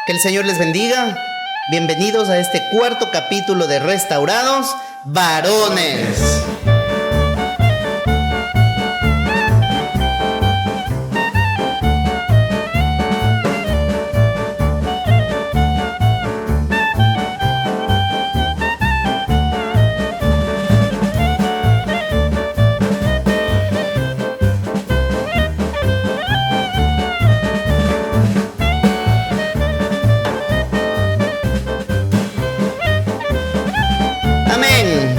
Que el Señor les bendiga. Bienvenidos a este cuarto capítulo de Restaurados Varones.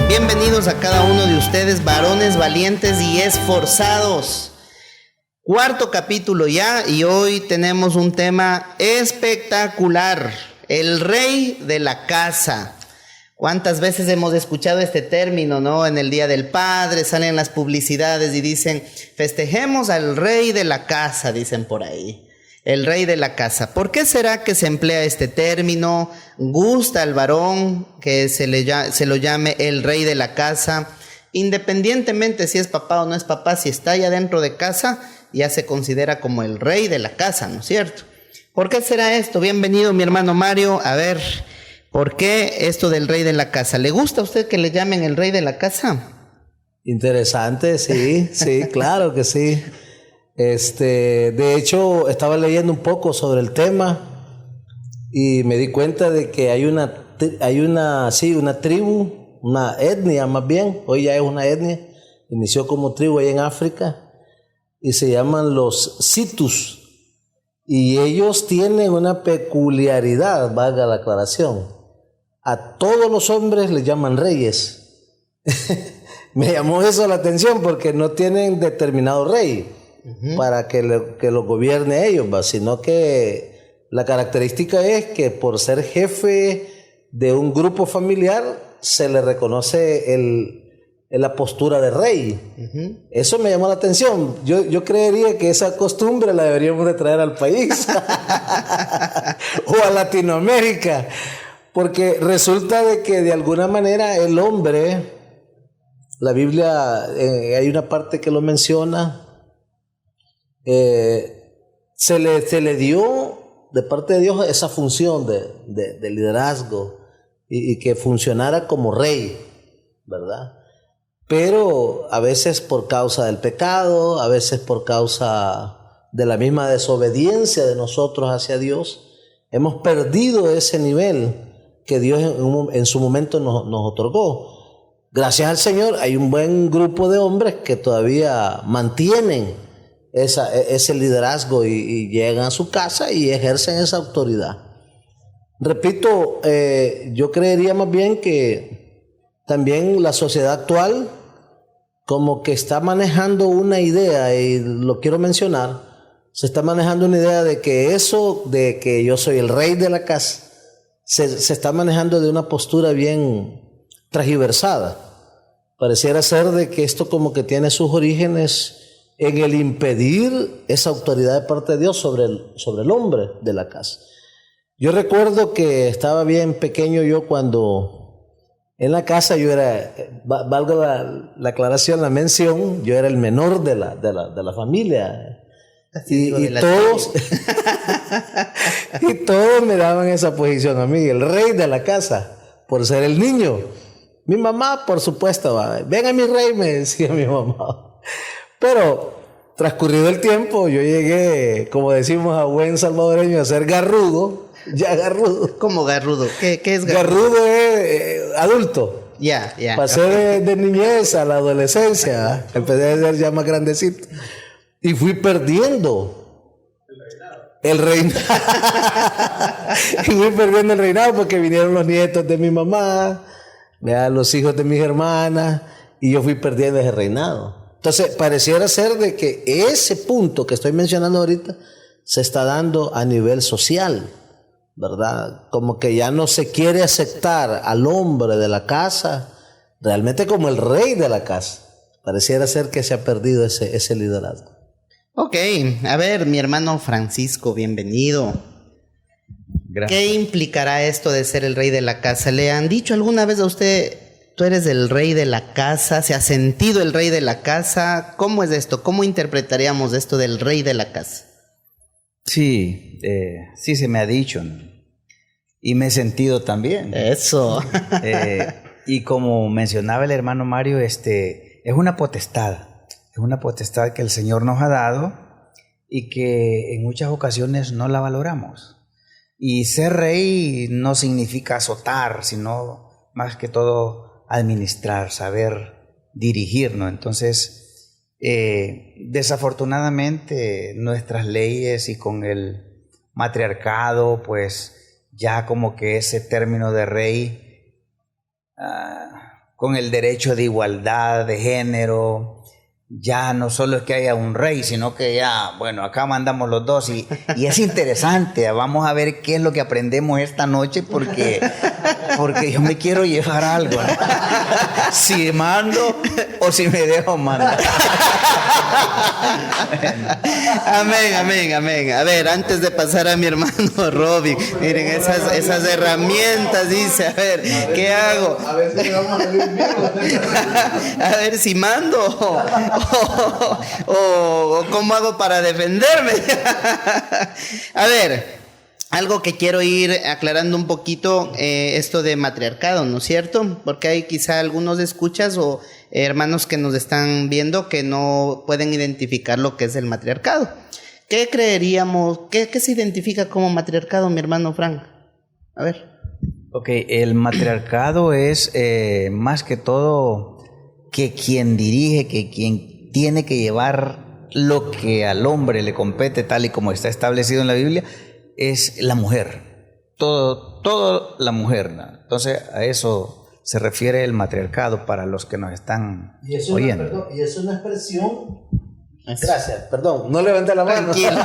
Bienvenidos a cada uno de ustedes, varones valientes y esforzados. Cuarto capítulo ya, y hoy tenemos un tema espectacular: el rey de la casa. ¿Cuántas veces hemos escuchado este término, no? En el Día del Padre salen las publicidades y dicen: festejemos al rey de la casa, dicen por ahí. El rey de la casa. ¿Por qué será que se emplea este término? ¿Gusta al varón que se lo llame el rey de la casa? Independientemente si es papá o no es papá, si está ya dentro de casa, ya se considera como el rey de la casa, ¿no es cierto? ¿Por qué será esto? Bienvenido, mi hermano Mario. A ver, ¿por qué esto del rey de la casa? ¿Le gusta a usted que le llamen el rey de la casa? Interesante, sí, claro que sí. De hecho, estaba leyendo un poco sobre el tema y me di cuenta de que hay una tribu, una etnia más bien, hoy ya es una etnia, inició como tribu ahí en África y se llaman los Situs, y ellos tienen una peculiaridad, valga la aclaración: a todos los hombres les llaman reyes. Me llamó eso la atención porque no tienen determinado rey para que lo gobierne ellos, sino que la característica es que por ser jefe de un grupo familiar se le reconoce la postura de rey. Eso me llamó la atención. Yo creería que esa costumbre la deberíamos de traer al país o a Latinoamérica, porque resulta de que de alguna manera el hombre, la Biblia hay una parte que lo menciona, se le dio de parte de Dios esa función de liderazgo y que funcionara como rey, ¿verdad? Pero a veces por causa del pecado, a veces por causa de la misma desobediencia de nosotros hacia Dios, hemos perdido ese nivel que Dios en su momento nos otorgó. Gracias al Señor hay un buen grupo de hombres que todavía mantienen ese liderazgo y llegan a su casa y ejercen esa autoridad. Repito, yo creería más bien que también la sociedad actual como que está manejando una idea, y lo quiero mencionar, se está manejando una idea de que eso de que yo soy el rey de la casa se está manejando de una postura bien transgiversada. Pareciera ser de que esto como que tiene sus orígenes en el impedir esa autoridad de parte de Dios sobre el hombre de la casa. Yo recuerdo que estaba bien pequeño yo cuando en la casa yo era, valga la aclaración, la mención, yo era el menor de la familia. Y todos y todos me daban esa posición a mí, el rey de la casa, por ser el niño. Mi mamá, por supuesto, venga mi rey, me decía mi mamá. Pero transcurrido el tiempo, yo llegué, como decimos a buen salvadoreño, a ser garrudo. Ya garrudo. ¿Cómo garrudo? ¿Qué es garrudo? Garrudo es adulto. Ya. Pasé de niñez a la adolescencia. Empecé a ser ya más grandecito. Y fui perdiendo el reinado. Y fui perdiendo el reinado porque vinieron los nietos de mi mamá, los hijos de mis hermanas, y yo fui perdiendo ese reinado. Entonces, pareciera ser de que ese punto que estoy mencionando ahorita se está dando a nivel social, ¿verdad? Como que ya no se quiere aceptar al hombre de la casa realmente como el rey de la casa. Pareciera ser que se ha perdido ese liderazgo. Ok, a ver, mi hermano Francisco, bienvenido. Gracias. ¿Qué implicará esto de ser el rey de la casa? ¿Le han dicho alguna vez a usted: tú eres el rey de la casa? ¿Se ha sentido el rey de la casa? ¿Cómo es esto? ¿Cómo interpretaríamos esto del rey de la casa? Sí, sí se me ha dicho. y me he sentido también. Eso. Y como mencionaba el hermano Mario, es una potestad que el Señor nos ha dado y que en muchas ocasiones no la valoramos. Y ser rey no significa azotar, sino más que todo administrar, saber dirigir, ¿no? Entonces, desafortunadamente nuestras leyes y con el matriarcado, pues ya como que ese término de rey, con el derecho de igualdad de género, ya no solo es que haya un rey, sino que ya, bueno, acá mandamos los dos y es interesante. Vamos a ver qué es lo que aprendemos esta noche porque yo me quiero llevar algo, ¿no? Si mando o si me dejo mandar. Amén. A ver, antes de pasar a mi hermano Robin, miren esas herramientas, dice, a ver, ¿qué hago? A ver si vamos a salir bien. A ver si mando o cómo hago para defenderme. A ver, algo que quiero ir aclarando un poquito, esto de matriarcado, ¿no es cierto? Porque hay quizá algunos escuchas o hermanos que nos están viendo que no pueden identificar lo que es el matriarcado. ¿Qué creeríamos? ¿Qué se identifica como matriarcado, mi hermano Frank? A ver. Ok, el matriarcado es más que todo que quien dirige, que quien tiene que llevar lo que al hombre le compete, tal y como está establecido en la Biblia, es la mujer. Todo la mujer, ¿no? Entonces a eso se refiere el matriarcado para los que nos están oyendo. Y es una expresión. Gracias, perdón, no levanté la mano. Tranquilo.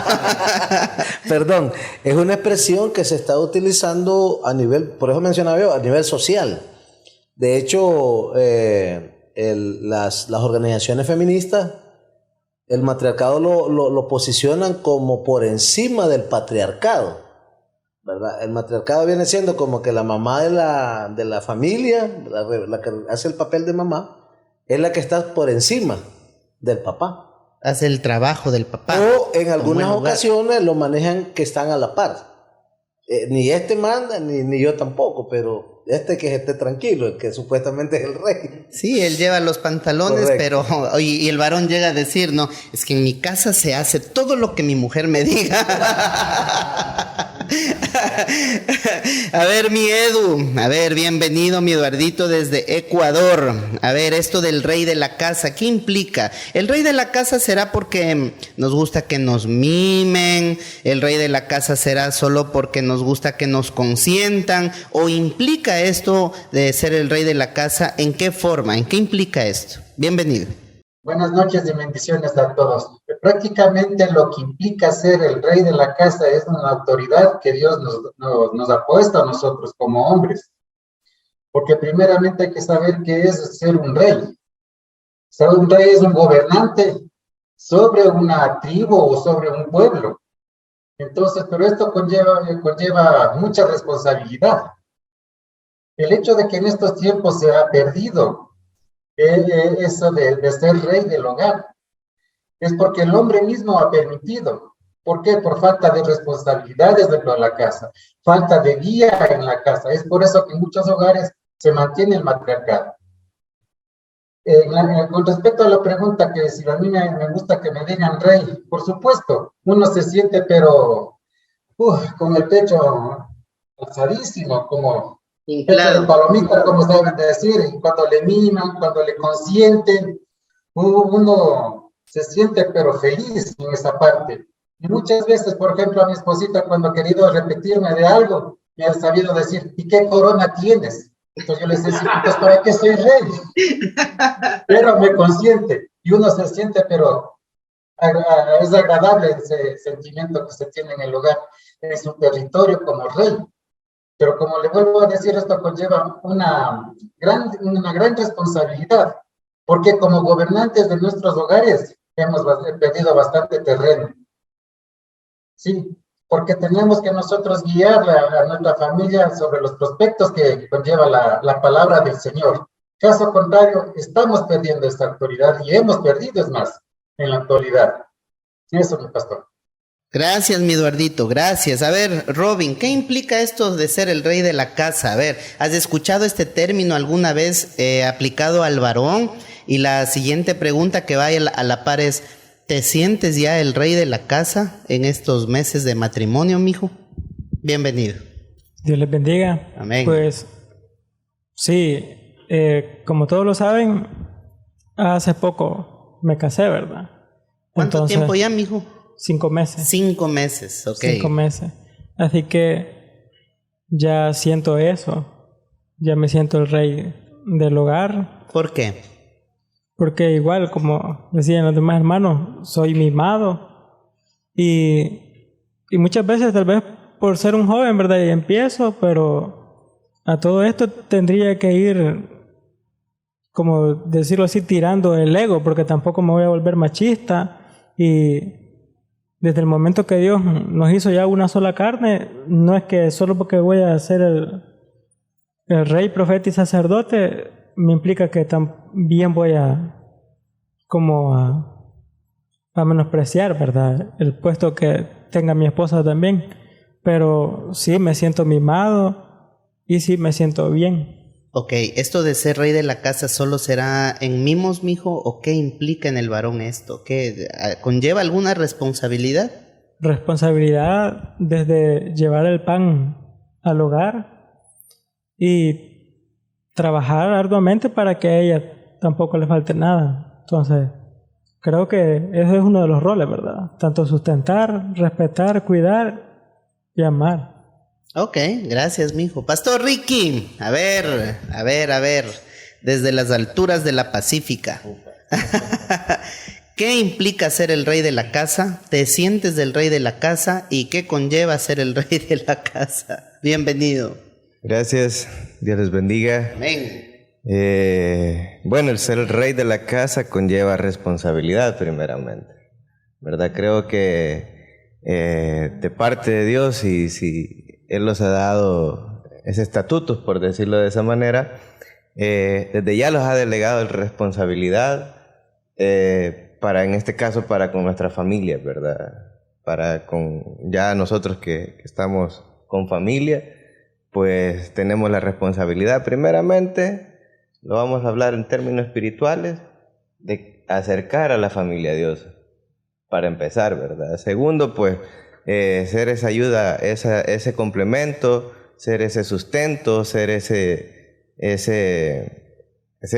Perdón, es una expresión que se está utilizando a nivel, por eso mencionaba yo, a nivel social. De hecho, las organizaciones feministas, el matriarcado lo posicionan como por encima del patriarcado, ¿verdad? El matriarcado viene siendo como que la mamá de la familia, la que hace el papel de mamá, es la que está por encima del papá. Hace el trabajo del papá. O en algunas ocasiones lo manejan que están a la par. Ni este manda, ni yo tampoco, pero que esté tranquilo, el que supuestamente es el rey. Sí, él lleva los pantalones, correcto. pero y el varón llega a decir, no, es que en mi casa se hace todo lo que mi mujer me diga. A ver, mi Edu, a ver, bienvenido, mi Eduardito desde Ecuador. A ver, esto del rey de la casa, ¿qué implica? El rey de la casa será porque nos gusta que nos mimen, el rey de la casa será solo porque nos gusta que nos consientan, o implica esto de ser el rey de la casa, ¿en qué forma? ¿En qué implica esto? Bienvenido. Buenas noches y bendiciones a todos. Prácticamente lo que implica ser el rey de la casa es una autoridad que Dios nos ha puesto a nosotros como hombres. Porque primeramente hay que saber qué es ser un rey. Ser un rey es un gobernante sobre una tribu o sobre un pueblo. Entonces, pero esto conlleva mucha responsabilidad. El hecho de que en estos tiempos se ha perdido eso de ser rey del hogar, es porque el hombre mismo ha permitido. ¿Por qué? Por falta de responsabilidades dentro de la casa, falta de guía en la casa. Es por eso que en muchos hogares se mantiene el matriarcado. Con respecto a la pregunta que si a mí me gusta que me digan rey, por supuesto, uno se siente pero con el pecho alzadísimo, como pecho de palomita, como saben decir, y cuando le miman, cuando le consienten, uno se siente pero feliz en esa parte. Y muchas veces, por ejemplo, a mi esposita cuando ha querido repetirme de algo, me ha sabido decir, ¿y qué corona tienes? Entonces yo les decía, pues ¿para qué soy rey? Pero me consiente y uno se siente, pero es agradable ese sentimiento que se tiene en el hogar, en su territorio como rey. Pero como le vuelvo a decir, esto conlleva una gran responsabilidad, porque como gobernantes de nuestros hogares hemos perdido bastante terreno. Sí, porque tenemos que nosotros guiar a nuestra familia sobre los prospectos que conlleva la palabra del Señor. Caso contrario, estamos perdiendo esta autoridad y hemos perdido, es más, en la actualidad. Eso, mi pastor. Gracias, mi Eduardito, gracias. A ver, Robin, ¿qué implica esto de ser el rey de la casa? A ver, ¿has escuchado este término alguna vez aplicado al varón? Y la siguiente pregunta que va a la par es, ¿te sientes ya el rey de la casa en estos meses de matrimonio, mijo? Bienvenido. Dios les bendiga. Amén. Pues sí, como todos lo saben, hace poco me casé, ¿verdad? ¿Cuánto tiempo ya, mijo? 5 meses. 5 meses, ok. 5 meses. Así que ya siento eso. Ya me siento el rey del hogar. ¿Por qué? Porque igual, como decían los demás hermanos, soy mimado. Y muchas veces, tal vez por ser un joven, ¿verdad? Y empiezo, pero a todo esto tendría que ir, como decirlo así, tirando el ego, porque tampoco me voy a volver machista. Y desde el momento que Dios nos hizo ya una sola carne, no es que solo porque voy a ser el rey, profeta y sacerdote, me implica que también voy a menospreciar, ¿verdad? El puesto que tenga mi esposa también. Pero sí me siento mimado y sí me siento bien. Ok, ¿esto de ser rey de la casa solo será en mimos, mijo? ¿O qué implica en el varón esto? ¿Qué conlleva alguna responsabilidad? Responsabilidad desde llevar el pan al hogar y trabajar arduamente para que a ella tampoco le falte nada. Entonces, creo que ese es uno de los roles, ¿verdad? Tanto sustentar, respetar, cuidar y amar. Ok, gracias, mijo. Pastor Ricky, a ver, desde las alturas de la Pacífica. ¿Qué implica ser el rey de la casa? ¿Te sientes del rey de la casa? ¿Y qué conlleva ser el rey de la casa? Bienvenido. Gracias, Dios les bendiga. Amén. Bueno, el ser el rey de la casa conlleva responsabilidad primeramente, ¿verdad? Creo que de parte de Dios, y si Él los ha dado ese estatuto, por decirlo de esa manera, desde ya los ha delegado en responsabilidad, en este caso para con nuestra familia, ¿verdad? Para con ya nosotros que estamos con familia, pues tenemos la responsabilidad primeramente, lo vamos a hablar en términos espirituales, de acercar a la familia a Dios, para empezar, ¿verdad? Segundo, pues, ser esa ayuda, ese complemento, ser ese sustento, ser ese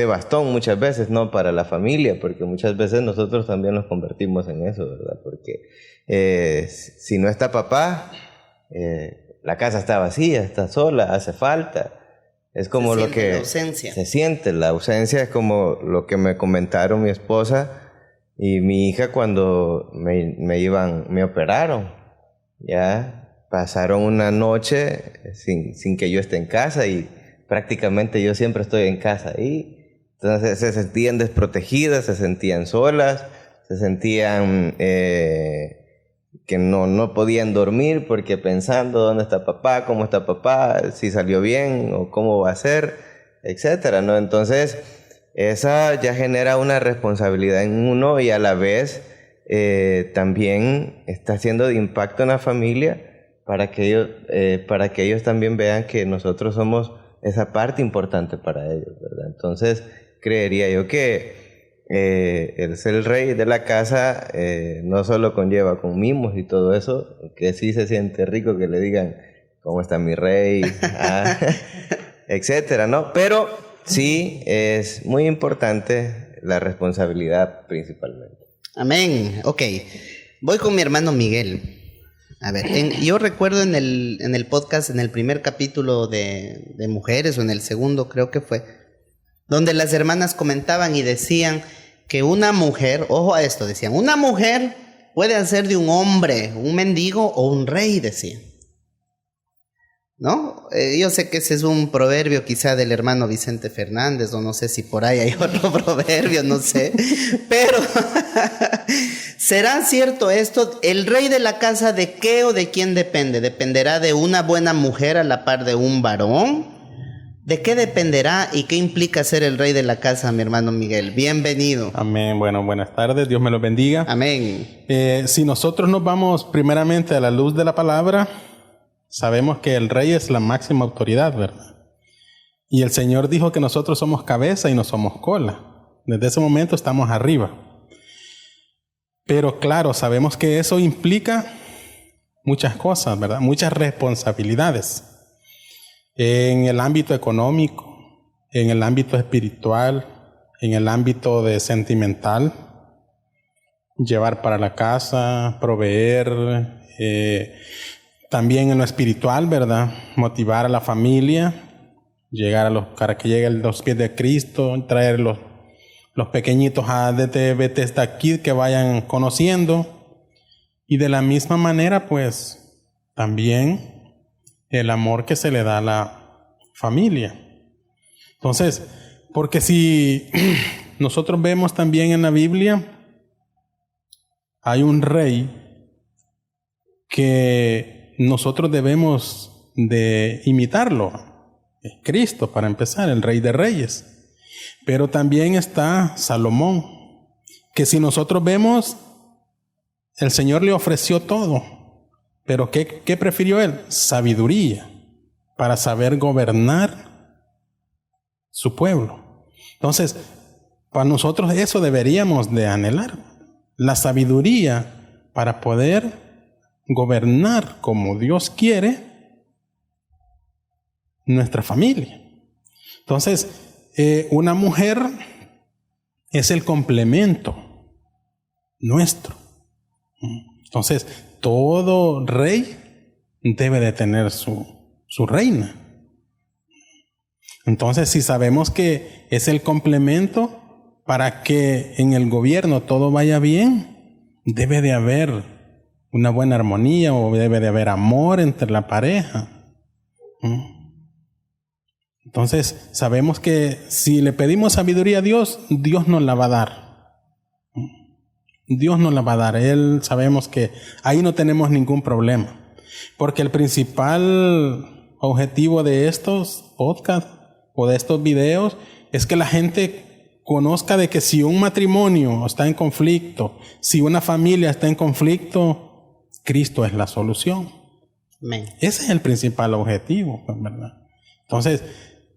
bastón muchas veces, ¿no? Para la familia, porque muchas veces nosotros también nos convertimos en eso, ¿verdad? Porque si no está papá, la casa está vacía, está sola, hace falta. Es como lo que la ausencia. Se siente, la ausencia es como lo que me comentaron mi esposa y mi hija cuando me operaron. Ya pasaron una noche sin que yo esté en casa y prácticamente yo siempre estoy en casa ahí. Entonces se sentían desprotegidas, se sentían solas, se sentían que no podían dormir porque pensando dónde está papá, cómo está papá, si salió bien o cómo va a ser, etcétera, ¿no? Entonces esa ya genera una responsabilidad en uno y a la vez también está haciendo de impacto en la familia para que ellos también vean que nosotros somos esa parte importante para ellos, ¿verdad? Entonces creería yo que el ser el rey de la casa no solo conlleva con mimos y todo eso, que sí se siente rico que le digan cómo está mi rey, etcétera, ¿no? Pero sí es muy importante la responsabilidad principalmente. Amén. Ok. Voy con mi hermano Miguel. A ver, yo recuerdo en el podcast, en el primer capítulo de Mujeres, o en el segundo creo que fue, donde las hermanas comentaban y decían que una mujer, ojo a esto, decían, una mujer puede hacer de un hombre un mendigo o un rey, decían. ¿No? Yo sé que ese es un proverbio quizá del hermano Vicente Fernández, o no sé si por ahí hay otro proverbio, no sé, pero ¿será cierto esto? ¿El rey de la casa de qué o de quién depende? ¿Dependerá de una buena mujer a la par de un varón? ¿De qué dependerá y qué implica ser el rey de la casa, mi hermano Miguel? Bienvenido. Amén. Bueno, buenas tardes. Dios me los bendiga. Amén. Si nosotros nos vamos primeramente a la luz de la palabra, sabemos que el rey es la máxima autoridad, ¿verdad? Y el Señor dijo que nosotros somos cabeza y no somos cola. Desde ese momento estamos arriba. Pero claro, sabemos que eso implica muchas cosas, ¿verdad? Muchas responsabilidades. En el ámbito económico, en el ámbito espiritual, en el ámbito de sentimental, llevar para la casa, proveer, también en lo espiritual, ¿verdad? Motivar a la familia, para que lleguen los pies de Cristo, traer los pequeñitos desde Bethesda Kid que vayan conociendo. Y de la misma manera, pues, también el amor que se le da a la familia. Entonces, porque si nosotros vemos también en la Biblia, hay un rey que nosotros debemos de imitarlo. Es Cristo, para empezar, el Rey de Reyes. Pero también está Salomón, que si nosotros vemos, el Señor le ofreció todo. Pero ¿qué prefirió él? Sabiduría para saber gobernar su pueblo. Entonces, para nosotros eso deberíamos de anhelar. La sabiduría para poder gobernar como Dios quiere nuestra familia. Entonces, una mujer es el complemento nuestro. Entonces, todo rey debe de tener su reina. Entonces, si sabemos que es el complemento para que en el gobierno todo vaya bien, debe de haber una buena armonía o debe de haber amor entre la pareja. Entonces, sabemos que si le pedimos sabiduría a Dios, Dios nos la va a dar. Dios nos la va a dar. Él sabemos que ahí no tenemos ningún problema. Porque el principal objetivo de estos podcasts o de estos videos es que la gente conozca de que si un matrimonio está en conflicto, si una familia está en conflicto, Cristo es la solución. Amén. Ese es el principal objetivo, ¿verdad? Entonces,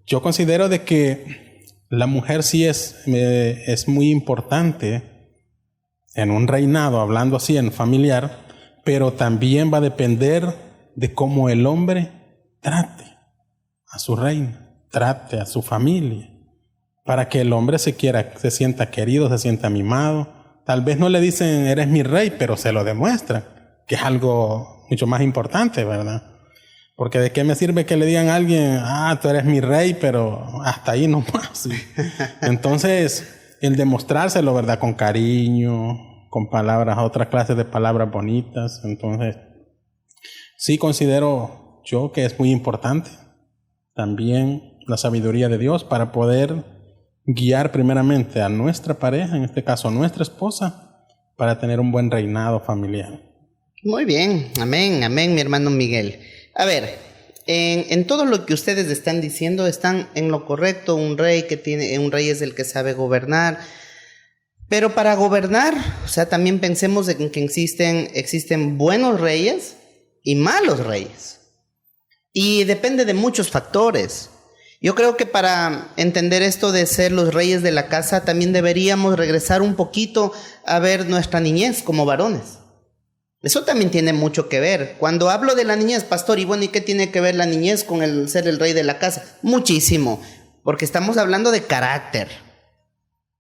yo considero de que la mujer sí es muy importante en un reinado, hablando así en familiar, pero también va a depender de cómo el hombre trate a su reina, trate a su familia, para que el hombre se sienta querido, se sienta mimado. Tal vez no le dicen eres mi rey, pero se lo demuestran, que es algo mucho más importante, ¿verdad? Porque de qué me sirve que le digan a alguien, tú eres mi rey, pero hasta ahí nomás. Entonces, el demostrárselo, ¿verdad? Con cariño, con palabras, otras clases de palabras bonitas. Entonces, sí considero yo que es muy importante también la sabiduría de Dios para poder guiar primeramente a nuestra pareja, en este caso a nuestra esposa, para tener un buen reinado familiar. Muy bien, amén, amén, mi hermano Miguel. A ver, en todo lo que ustedes están diciendo están en lo correcto. Un rey es el que sabe gobernar. Pero para gobernar, o sea, también pensemos en que existen buenos reyes y malos reyes. Y depende de muchos factores. Yo creo que para entender esto de ser los reyes de la casa, también deberíamos regresar un poquito a ver nuestra niñez como varones. Eso también tiene mucho que ver. Cuando hablo de la niñez, pastor, y bueno, ¿y qué tiene que ver la niñez con el ser el rey de la casa? Muchísimo, porque estamos hablando de carácter.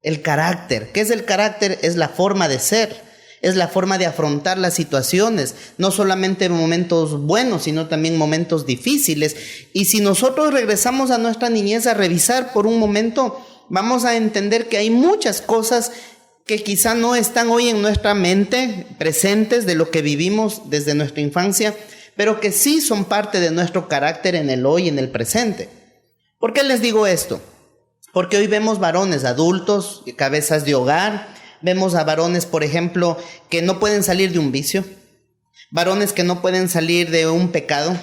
El carácter. ¿Qué es el carácter? Es la forma de ser, es la forma de afrontar las situaciones, no solamente momentos buenos, sino también momentos difíciles. Y si nosotros regresamos a nuestra niñez a revisar por un momento, vamos a entender que hay muchas cosas que quizá no están hoy en nuestra mente presentes de lo que vivimos desde nuestra infancia, pero que sí son parte de nuestro carácter en el hoy, en el presente. ¿Por qué les digo esto? Porque hoy vemos varones adultos, cabezas de hogar, vemos a varones, por ejemplo, que no pueden salir de un vicio, varones que no pueden salir de un pecado,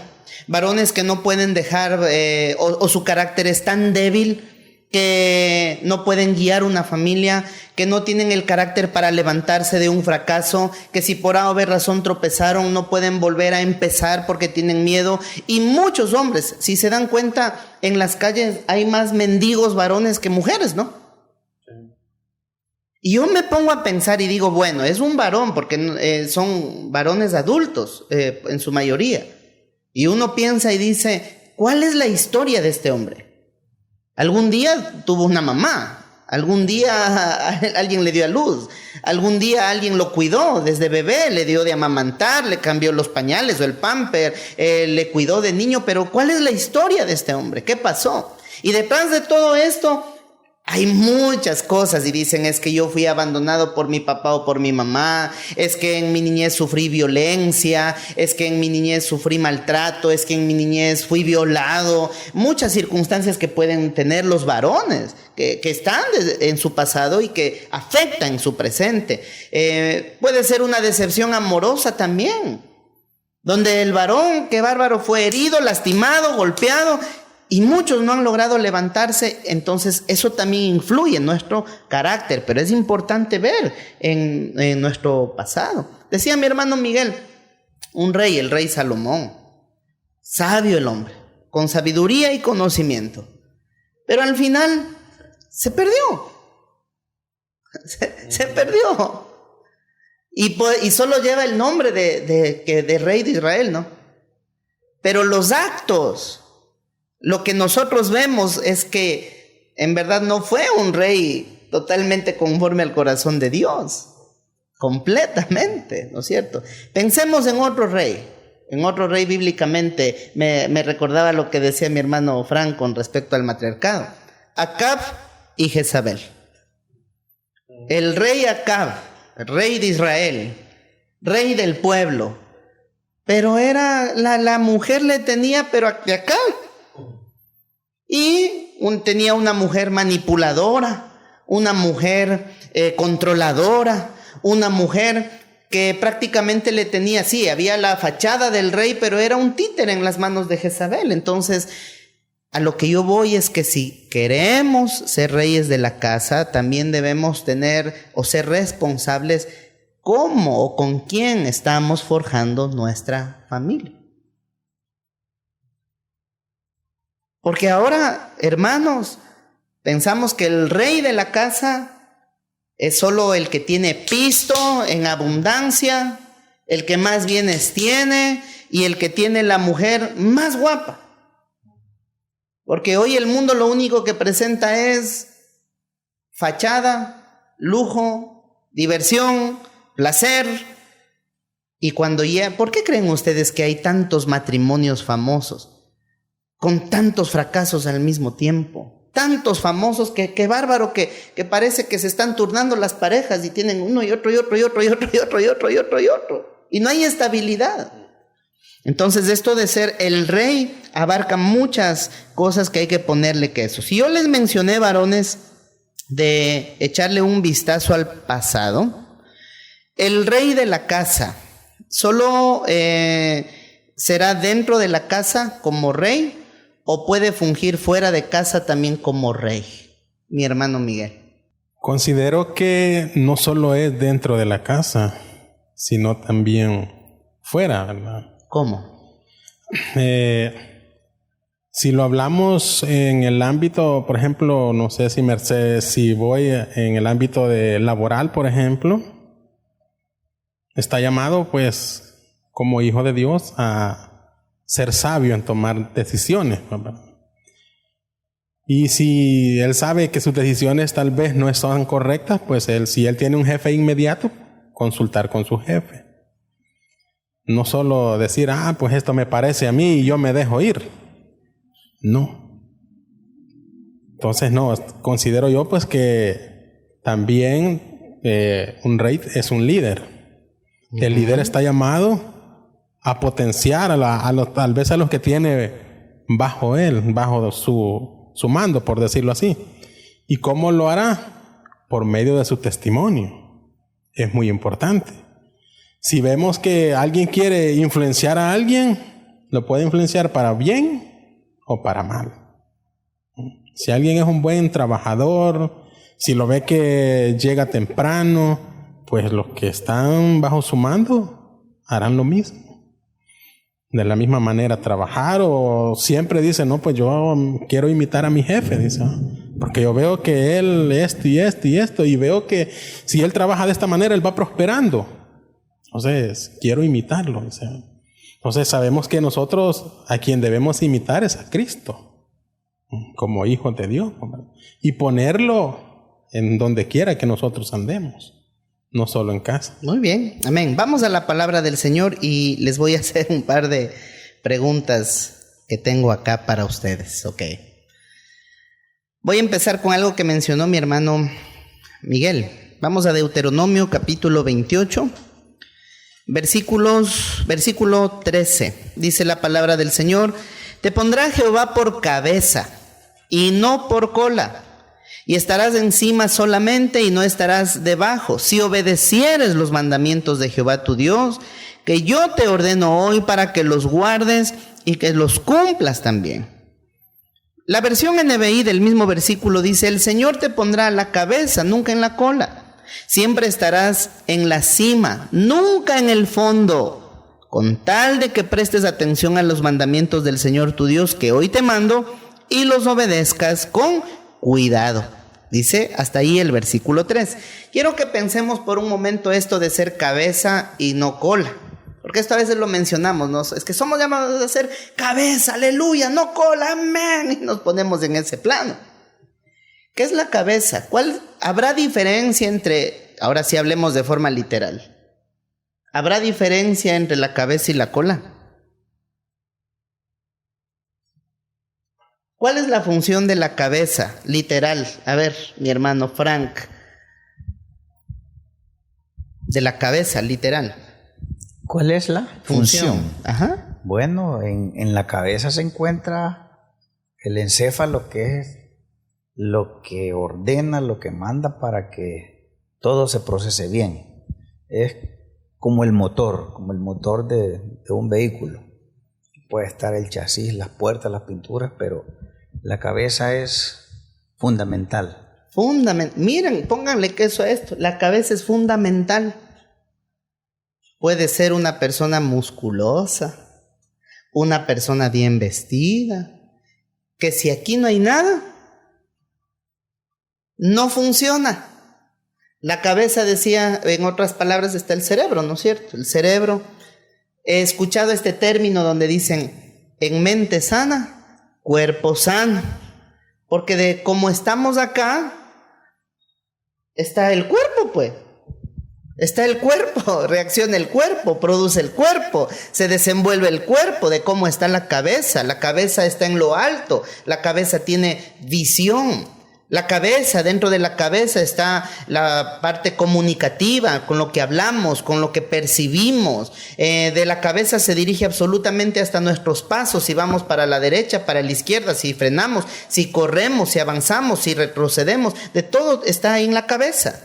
varones que no pueden dejar o su carácter es tan débil que no pueden guiar una familia, que no tienen el carácter para levantarse de un fracaso, que si por A o B razón tropezaron no pueden volver a empezar porque tienen miedo. Y muchos hombres, si se dan cuenta, en las calles hay más mendigos varones que mujeres, ¿no? Y yo me pongo a pensar y digo, bueno, es un varón porque son varones adultos en su mayoría. Y uno piensa y dice, ¿cuál es la historia de este hombre? Algún día tuvo una mamá, algún día alguien le dio a luz, algún día alguien lo cuidó desde bebé, le dio de amamantar, le cambió los pañales o el pamper, le cuidó de niño, pero ¿cuál es la historia de este hombre? ¿Qué pasó? Y detrás de todo esto hay muchas cosas y dicen, es que yo fui abandonado por mi papá o por mi mamá, es que en mi niñez sufrí violencia, es que en mi niñez sufrí maltrato, es que en mi niñez fui violado. Muchas circunstancias que pueden tener los varones, que están en su pasado y que afectan en su presente. Puede ser una decepción amorosa también, donde el varón, qué bárbaro, fue herido, lastimado, golpeado, y muchos no han logrado levantarse. Entonces eso también influye en nuestro carácter, pero es importante ver en nuestro pasado. Decía mi hermano Miguel, un rey, el rey Salomón, sabio el hombre, con sabiduría y conocimiento, pero al final se perdió, se perdió, y solo lleva el nombre de rey de Israel, ¿no? Pero los actos, lo que nosotros vemos es que en verdad no fue un rey totalmente conforme al corazón de Dios, completamente, ¿no es cierto? Pensemos en otro rey bíblicamente. Me recordaba lo que decía mi hermano Frank con respecto al matriarcado. Acab y Jezabel. El rey Acab, rey de Israel, rey del pueblo, pero era la mujer le tenía, pero a Acab. Y tenía una mujer manipuladora, una mujer controladora, una mujer que prácticamente le tenía, sí, había la fachada del rey, pero era un títere en las manos de Jezabel. Entonces, a lo que yo voy es que si queremos ser reyes de la casa, también debemos tener o ser responsables cómo o con quién estamos forjando nuestra familia. Porque ahora, hermanos, pensamos que el rey de la casa es solo el que tiene pisto en abundancia, el que más bienes tiene y el que tiene la mujer más guapa. Porque hoy el mundo lo único que presenta es fachada, lujo, diversión, placer. Y ¿por qué creen ustedes que hay tantos matrimonios famosos con tantos fracasos al mismo tiempo? Tantos famosos que bárbaro, que parece que se están turnando las parejas y tienen uno y otro y otro y otro y otro y otro y otro y otro y otro. Y no hay estabilidad. Entonces esto de ser el rey abarca muchas cosas que hay que ponerle queso. Si yo les mencioné, varones, de echarle un vistazo al pasado, el rey de la casa solo será dentro de la casa como rey, ¿o puede fungir fuera de casa también como rey? Mi hermano Miguel. Considero que no solo es dentro de la casa, sino también fuera, ¿verdad? ¿Cómo? Si lo hablamos en el ámbito, por ejemplo, no sé si voy en el ámbito laboral, por ejemplo, está llamado, pues, como hijo de Dios a ser sabio en tomar decisiones, ¿verdad? Y si él sabe que sus decisiones tal vez no son correctas, pues si él tiene un jefe inmediato, consultar con su jefe. No solo decir, pues esto me parece a mí y yo me dejo ir. No. Entonces no, considero yo pues que también un rey es un líder. El líder está llamado a potenciar tal vez a los que tiene bajo él, bajo su mando, por decirlo así. ¿Y cómo lo hará? Por medio de su testimonio. Es muy importante. Si vemos que alguien quiere influenciar a alguien, lo puede influenciar para bien o para mal. Si alguien es un buen trabajador, si lo ve que llega temprano, pues los que están bajo su mando harán lo mismo. De la misma manera trabajar, o siempre dice, no, pues yo quiero imitar a mi jefe, dice, porque yo veo que él esto y esto y esto, y veo que si él trabaja de esta manera, él va prosperando. Entonces, quiero imitarlo, dice. Entonces sabemos que nosotros a quien debemos imitar es a Cristo, como hijos de Dios, y ponerlo en donde quiera que nosotros andemos, no solo en casa. Muy bien, amén. Vamos a la palabra del Señor y les voy a hacer un par de preguntas que tengo acá para ustedes, ok. Voy a empezar con algo que mencionó mi hermano Miguel. Vamos a Deuteronomio capítulo 28. Versículo 13, dice la palabra del Señor: te pondrá Jehová por cabeza y no por cola, y estarás encima solamente y no estarás debajo, si obedecieres los mandamientos de Jehová tu Dios, que yo te ordeno hoy para que los guardes y que los cumplas también. La versión NBI del mismo versículo dice: el Señor te pondrá a la cabeza, nunca en la cola. Siempre estarás en la cima, nunca en el fondo, con tal de que prestes atención a los mandamientos del Señor tu Dios que hoy te mando y los obedezcas con cuidado. Dice hasta ahí el versículo 3. Quiero que pensemos por un momento esto de ser cabeza y no cola, porque esto a veces lo mencionamos, ¿no? Es que somos llamados a ser cabeza, aleluya, no cola, amén, y nos ponemos en ese plano. ¿Qué es la cabeza? ¿Habrá diferencia entre, ahora sí hablemos de forma literal, ¿habrá diferencia entre la cabeza y la cola? ¿Cuál es la función de la cabeza, literal? A ver, mi hermano Frank, de la cabeza, literal. ¿Cuál es la función? Ajá. Bueno, en la cabeza se encuentra el encéfalo, que es lo que ordena, lo que manda para que todo se procese bien. Es como el motor de un vehículo. Puede estar el chasis, las puertas, las pinturas, pero la cabeza es fundamental. Miren, pónganle queso a esto. La cabeza es fundamental. Puede ser una persona musculosa, una persona bien vestida, que si aquí no hay nada, no funciona. La cabeza, decía, en otras palabras, está el cerebro, ¿no es cierto? El cerebro. He escuchado este término donde dicen, en mente sana, cuerpo sano. Porque de cómo estamos acá, está el cuerpo, pues. Está el cuerpo, reacciona el cuerpo, produce el cuerpo, se desenvuelve el cuerpo. De cómo está la cabeza está en lo alto, la cabeza tiene visión. La cabeza, dentro de la cabeza está la parte comunicativa, con lo que hablamos, con lo que percibimos. De la cabeza se dirige absolutamente hasta nuestros pasos, si vamos para la derecha, para la izquierda, si frenamos, si corremos, si avanzamos, si retrocedemos. De todo está ahí en la cabeza.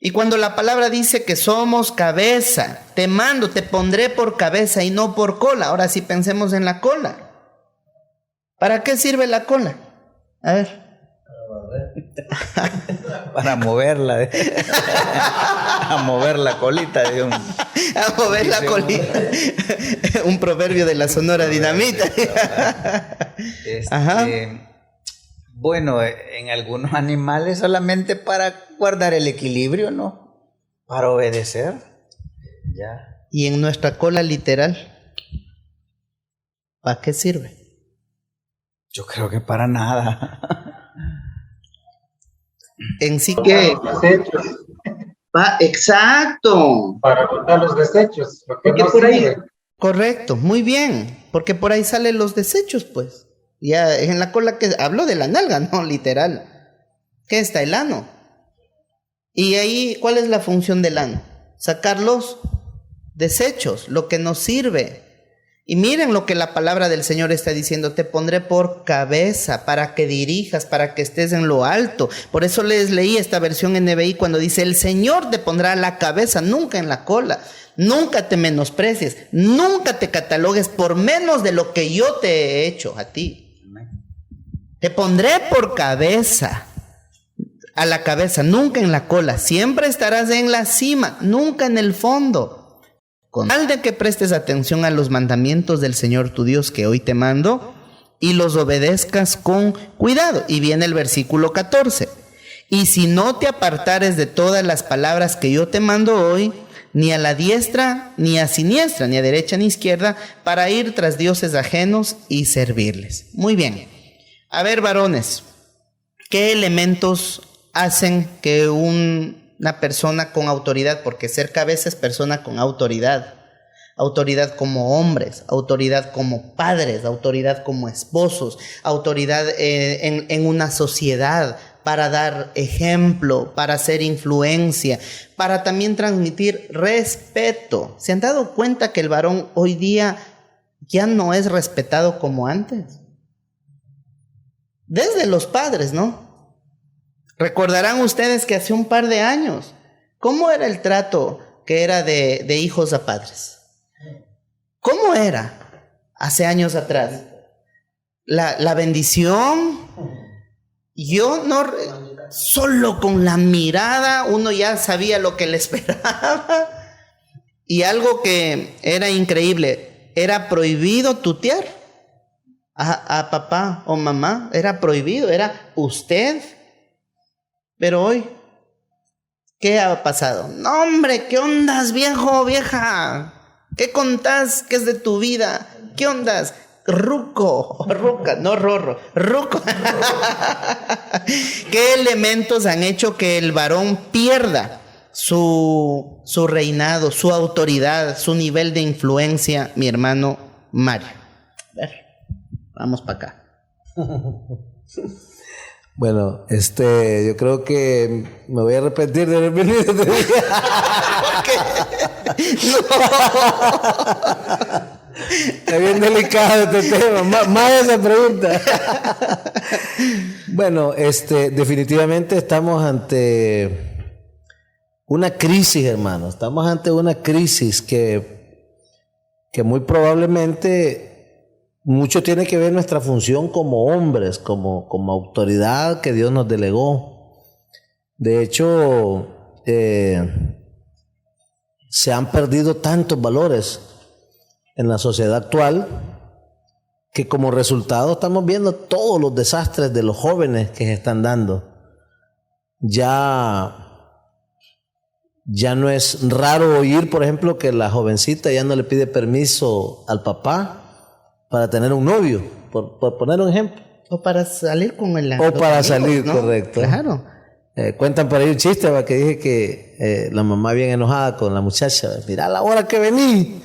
Y cuando la palabra dice que somos cabeza, te mando, te pondré por cabeza y no por cola. Ahora sí pensemos en la cola. ¿Para qué sirve la cola? A ver. Para moverla, a mover la colita de un... A mover la colita. Un proverbio de la Sonora Dinamita. Ajá. Bueno, en algunos animales solamente para guardar el equilibrio, ¿no? Para obedecer. Ya. Y en nuestra cola literal, ¿para qué sirve? Yo creo que para nada. En sí que... Desechos, exacto. para botar los desechos, lo que Porque no por ahí, sirve. correcto, muy bien, porque por ahí salen los desechos, pues. Ya en la cola, que hablo de la nalga, no literal. ¿Qué está? El ano. Y ahí, ¿cuál es la función del ano? Sacar los desechos, lo que nos sirve. Y miren lo que la palabra del Señor está diciendo: te pondré por cabeza para que dirijas, para que estés en lo alto. Por eso les leí esta versión NBI cuando dice: el Señor te pondrá la cabeza, nunca en la cola. Nunca te menosprecies, nunca te catalogues por menos de lo que yo te he hecho a ti. Te pondré por cabeza, a la cabeza, nunca en la cola. Siempre estarás en la cima, nunca en el fondo. Con tal de que prestes atención a los mandamientos del Señor tu Dios que hoy te mando y los obedezcas con cuidado. Y viene el versículo 14. Y si no te apartares de todas las palabras que yo te mando hoy, ni a la diestra, ni a siniestra, ni a derecha, ni izquierda, para ir tras dioses ajenos y servirles. Muy bien. A ver, varones, ¿qué elementos hacen que una persona con autoridad, porque ser cabeza es persona con autoridad, autoridad como hombres, autoridad como padres, autoridad como esposos, autoridad en una sociedad, para dar ejemplo, para hacer influencia, para también transmitir respeto? ¿Se han dado cuenta que el varón hoy día ya no es respetado como antes? Desde los padres, ¿no? Recordarán ustedes que hace un par de años, ¿cómo era el trato que era de hijos a padres? ¿Cómo era hace años atrás? La bendición, yo no, solo con la mirada uno ya sabía lo que le esperaba. Y algo que era increíble, era prohibido tutear a papá o mamá, era prohibido, era usted. Pero hoy, ¿qué ha pasado? No, hombre, ¿qué ondas, viejo, vieja? ¿Qué contás que es de tu vida? ¿Qué ondas? Ruco, ruca, no rorro, ruco. ¿Qué elementos han hecho que el varón pierda su reinado, su autoridad, su nivel de influencia, mi hermano Mario? A ver, vamos para acá. Bueno, yo creo que me voy a arrepentir de haber venido este día. Está bien delicado este tema, más esa pregunta. Bueno, definitivamente estamos ante una crisis, hermano. Estamos ante una crisis que muy probablemente mucho tiene que ver nuestra función como hombres, como autoridad que Dios nos delegó. De hecho, se han perdido tantos valores en la sociedad actual que como resultado estamos viendo todos los desastres de los jóvenes que se están dando. Ya no es raro oír, por ejemplo, que la jovencita ya no le pide permiso al papá para tener un novio, por poner un ejemplo. O para salir con el O para salir, ¿no? Correcto. Claro. Cuentan por ahí un chiste, ¿va? Que dije que la mamá bien enojada con la muchacha. Mira la hora que vení.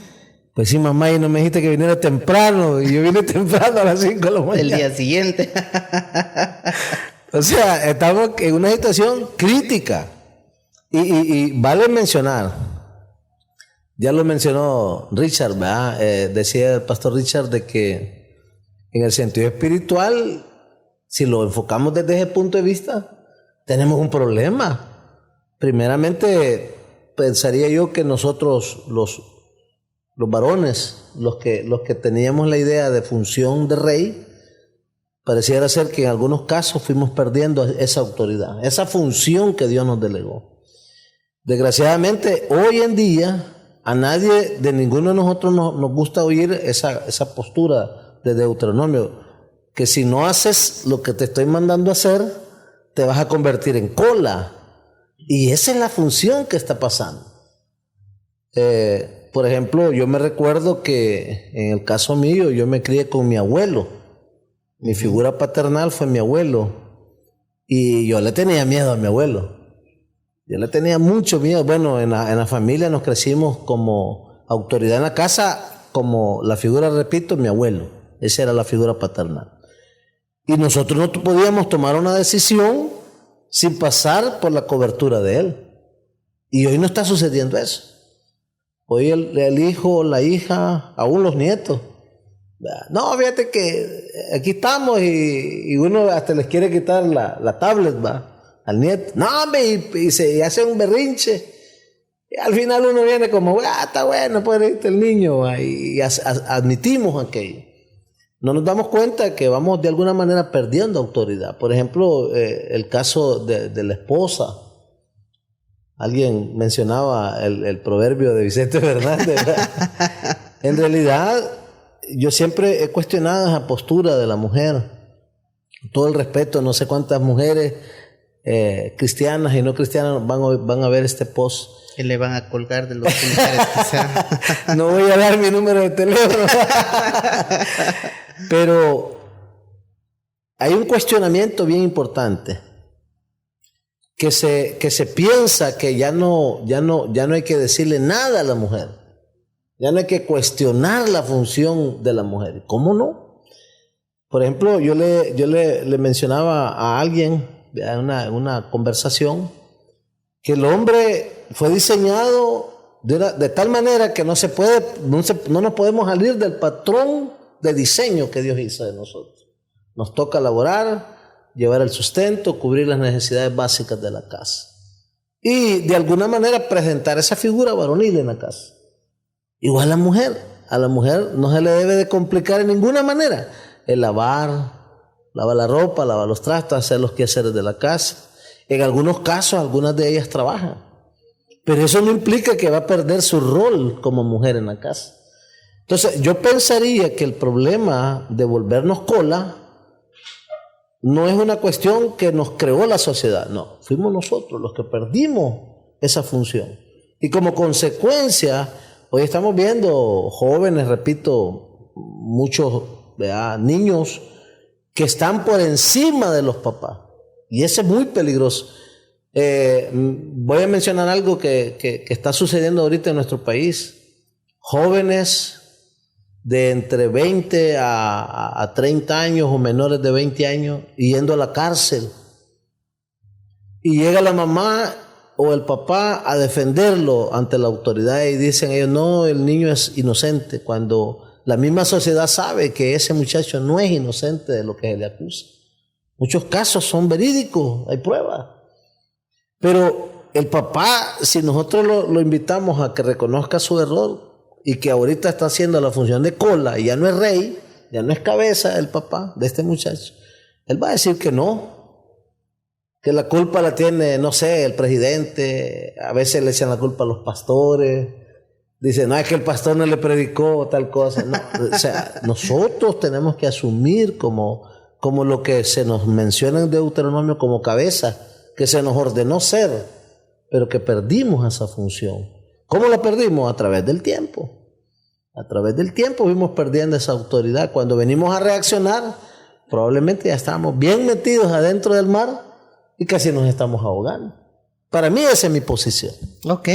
Pues sí, mamá, y no me dijiste que viniera temprano. Y yo vine temprano a las 5 de la mañana. El día siguiente. O sea, estamos en una situación crítica. Y vale mencionar, ya lo mencionó Richard, ¿verdad? Decía el pastor Richard de que en el sentido espiritual, si lo enfocamos desde ese punto de vista, tenemos un problema. Primeramente, pensaría yo que nosotros, los varones, los que teníamos la idea de función de rey, pareciera ser que en algunos casos fuimos perdiendo esa autoridad, esa función que Dios nos delegó. Desgraciadamente, hoy en día, a nadie, de ninguno de nosotros nos gusta oír esa postura de Deuteronomio, que si no haces lo que te estoy mandando a hacer, te vas a convertir en cola. Y esa es la función que está pasando. Por ejemplo, yo me recuerdo que en el caso mío, yo me crié con mi abuelo. Mi figura paternal fue mi abuelo. Y yo le tenía miedo a mi abuelo. Yo le tenía mucho miedo. Bueno, en la familia nos crecimos como autoridad en la casa, como la figura, repito, mi abuelo. Esa era la figura paternal. Y nosotros no podíamos tomar una decisión sin pasar por la cobertura de él. Y hoy no está sucediendo eso. Hoy el hijo, la hija, aún los nietos. No, fíjate que aquí estamos y uno hasta les quiere quitar la tablet, va, al nieto. No, hombre, y se hace un berrinche. Y al final uno viene como, está bueno, pues irte el niño, y admitimos aquello. No nos damos cuenta que vamos de alguna manera perdiendo autoridad. Por ejemplo, el caso de la esposa. Alguien mencionaba el proverbio de Vicente Fernández. En realidad, yo siempre he cuestionado esa postura de la mujer. Todo el respeto, no sé cuántas mujeres cristianas y no cristianas van a ver este post. Que le van a colgar de los comentarios que sean. No voy a dar mi número de teléfono. Pero hay un cuestionamiento bien importante. Que se piensa que ya no hay que decirle nada a la mujer. Ya no hay que cuestionar la función de la mujer. ¿Cómo no? Por ejemplo, yo le mencionaba a alguien en una conversación que el hombre fue diseñado de tal manera que no nos podemos salir del patrón de diseño que Dios hizo de nosotros. Nos toca laborar, llevar el sustento, cubrir las necesidades básicas de la casa. Y de alguna manera presentar esa figura varonil en la casa. Igual a la mujer no se le debe de complicar en ninguna manera el lavar la ropa, lavar los trastos, hacer los quehaceres de la casa. En algunos casos, algunas de ellas trabajan. Pero eso no implica que va a perder su rol como mujer en la casa. Entonces, yo pensaría que el problema de volvernos cola no es una cuestión que nos creó la sociedad. No, fuimos nosotros los que perdimos esa función. Y como consecuencia, hoy estamos viendo jóvenes, repito, muchos niños que están por encima de los papás. Y eso es muy peligroso. Voy a mencionar algo que está sucediendo ahorita en nuestro país. Jóvenes de entre 20 a 30 años o menores de 20 años yendo a la cárcel. Y llega la mamá o el papá a defenderlo ante la autoridad y dicen ellos, no, el niño es inocente, cuando la misma sociedad sabe que ese muchacho no es inocente de lo que se le acusa. Muchos casos son verídicos, hay pruebas. Pero el papá, si nosotros lo invitamos a que reconozca su error y que ahorita está haciendo la función de cola y ya no es rey, ya no es cabeza el papá de este muchacho, él va a decir que no, que la culpa la tiene, no sé, el presidente, a veces le echan la culpa a los pastores, dicen, no, es que el pastor no le predicó tal cosa. No, o sea, nosotros tenemos que asumir como lo que se nos menciona en Deuteronomio como cabeza, que se nos ordenó ser, pero que perdimos esa función. ¿Cómo la perdimos? A través del tiempo. A través del tiempo fuimos perdiendo esa autoridad. Cuando venimos a reaccionar, probablemente ya estábamos bien metidos adentro del mar y casi nos estamos ahogando. Para mí esa es mi posición. Ok.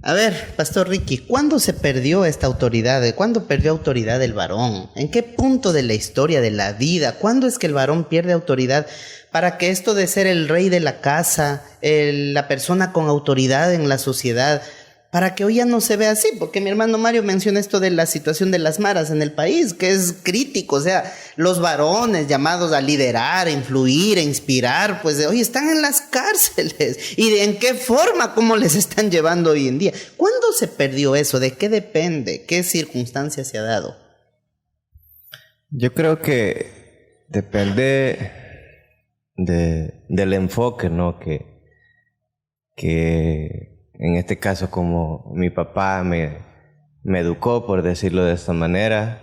A ver, Pastor Ricky, ¿cuándo se perdió esta autoridad? ¿Cuándo perdió autoridad el varón? ¿En qué punto de la historia, de la vida? ¿Cuándo es que el varón pierde autoridad para que esto de ser el rey de la casa, la persona con autoridad en la sociedad, para que hoy ya no se vea así? Porque mi hermano Mario menciona esto de la situación de las maras en el país, que es crítico. O sea, los varones llamados a liderar, a influir, a inspirar, pues hoy están en las cárceles. ¿Y de en qué forma? ¿Cómo les están llevando hoy en día? ¿Cuándo se perdió eso? ¿De qué depende? ¿Qué circunstancias se ha dado? Yo creo que depende del enfoque, ¿no? Que en este caso, como mi papá me educó, por decirlo de esta manera,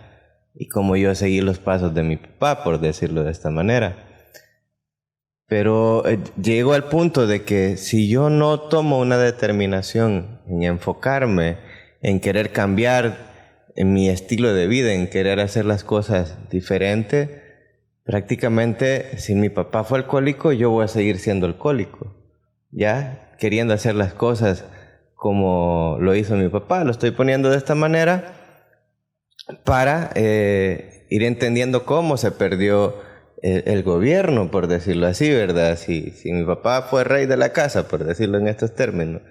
y como yo seguí los pasos de mi papá, por decirlo de esta manera. Pero llego al punto de que si yo no tomo una determinación en enfocarme, en querer cambiar en mi estilo de vida, en querer hacer las cosas diferentes, prácticamente si mi papá fue alcohólico, yo voy a seguir siendo alcohólico, ¿ya? Queriendo hacer las cosas como lo hizo mi papá. Lo estoy poniendo de esta manera para ir entendiendo cómo se perdió el gobierno, por decirlo así, ¿verdad? Si mi papá fue rey de la casa, por decirlo en estos términos,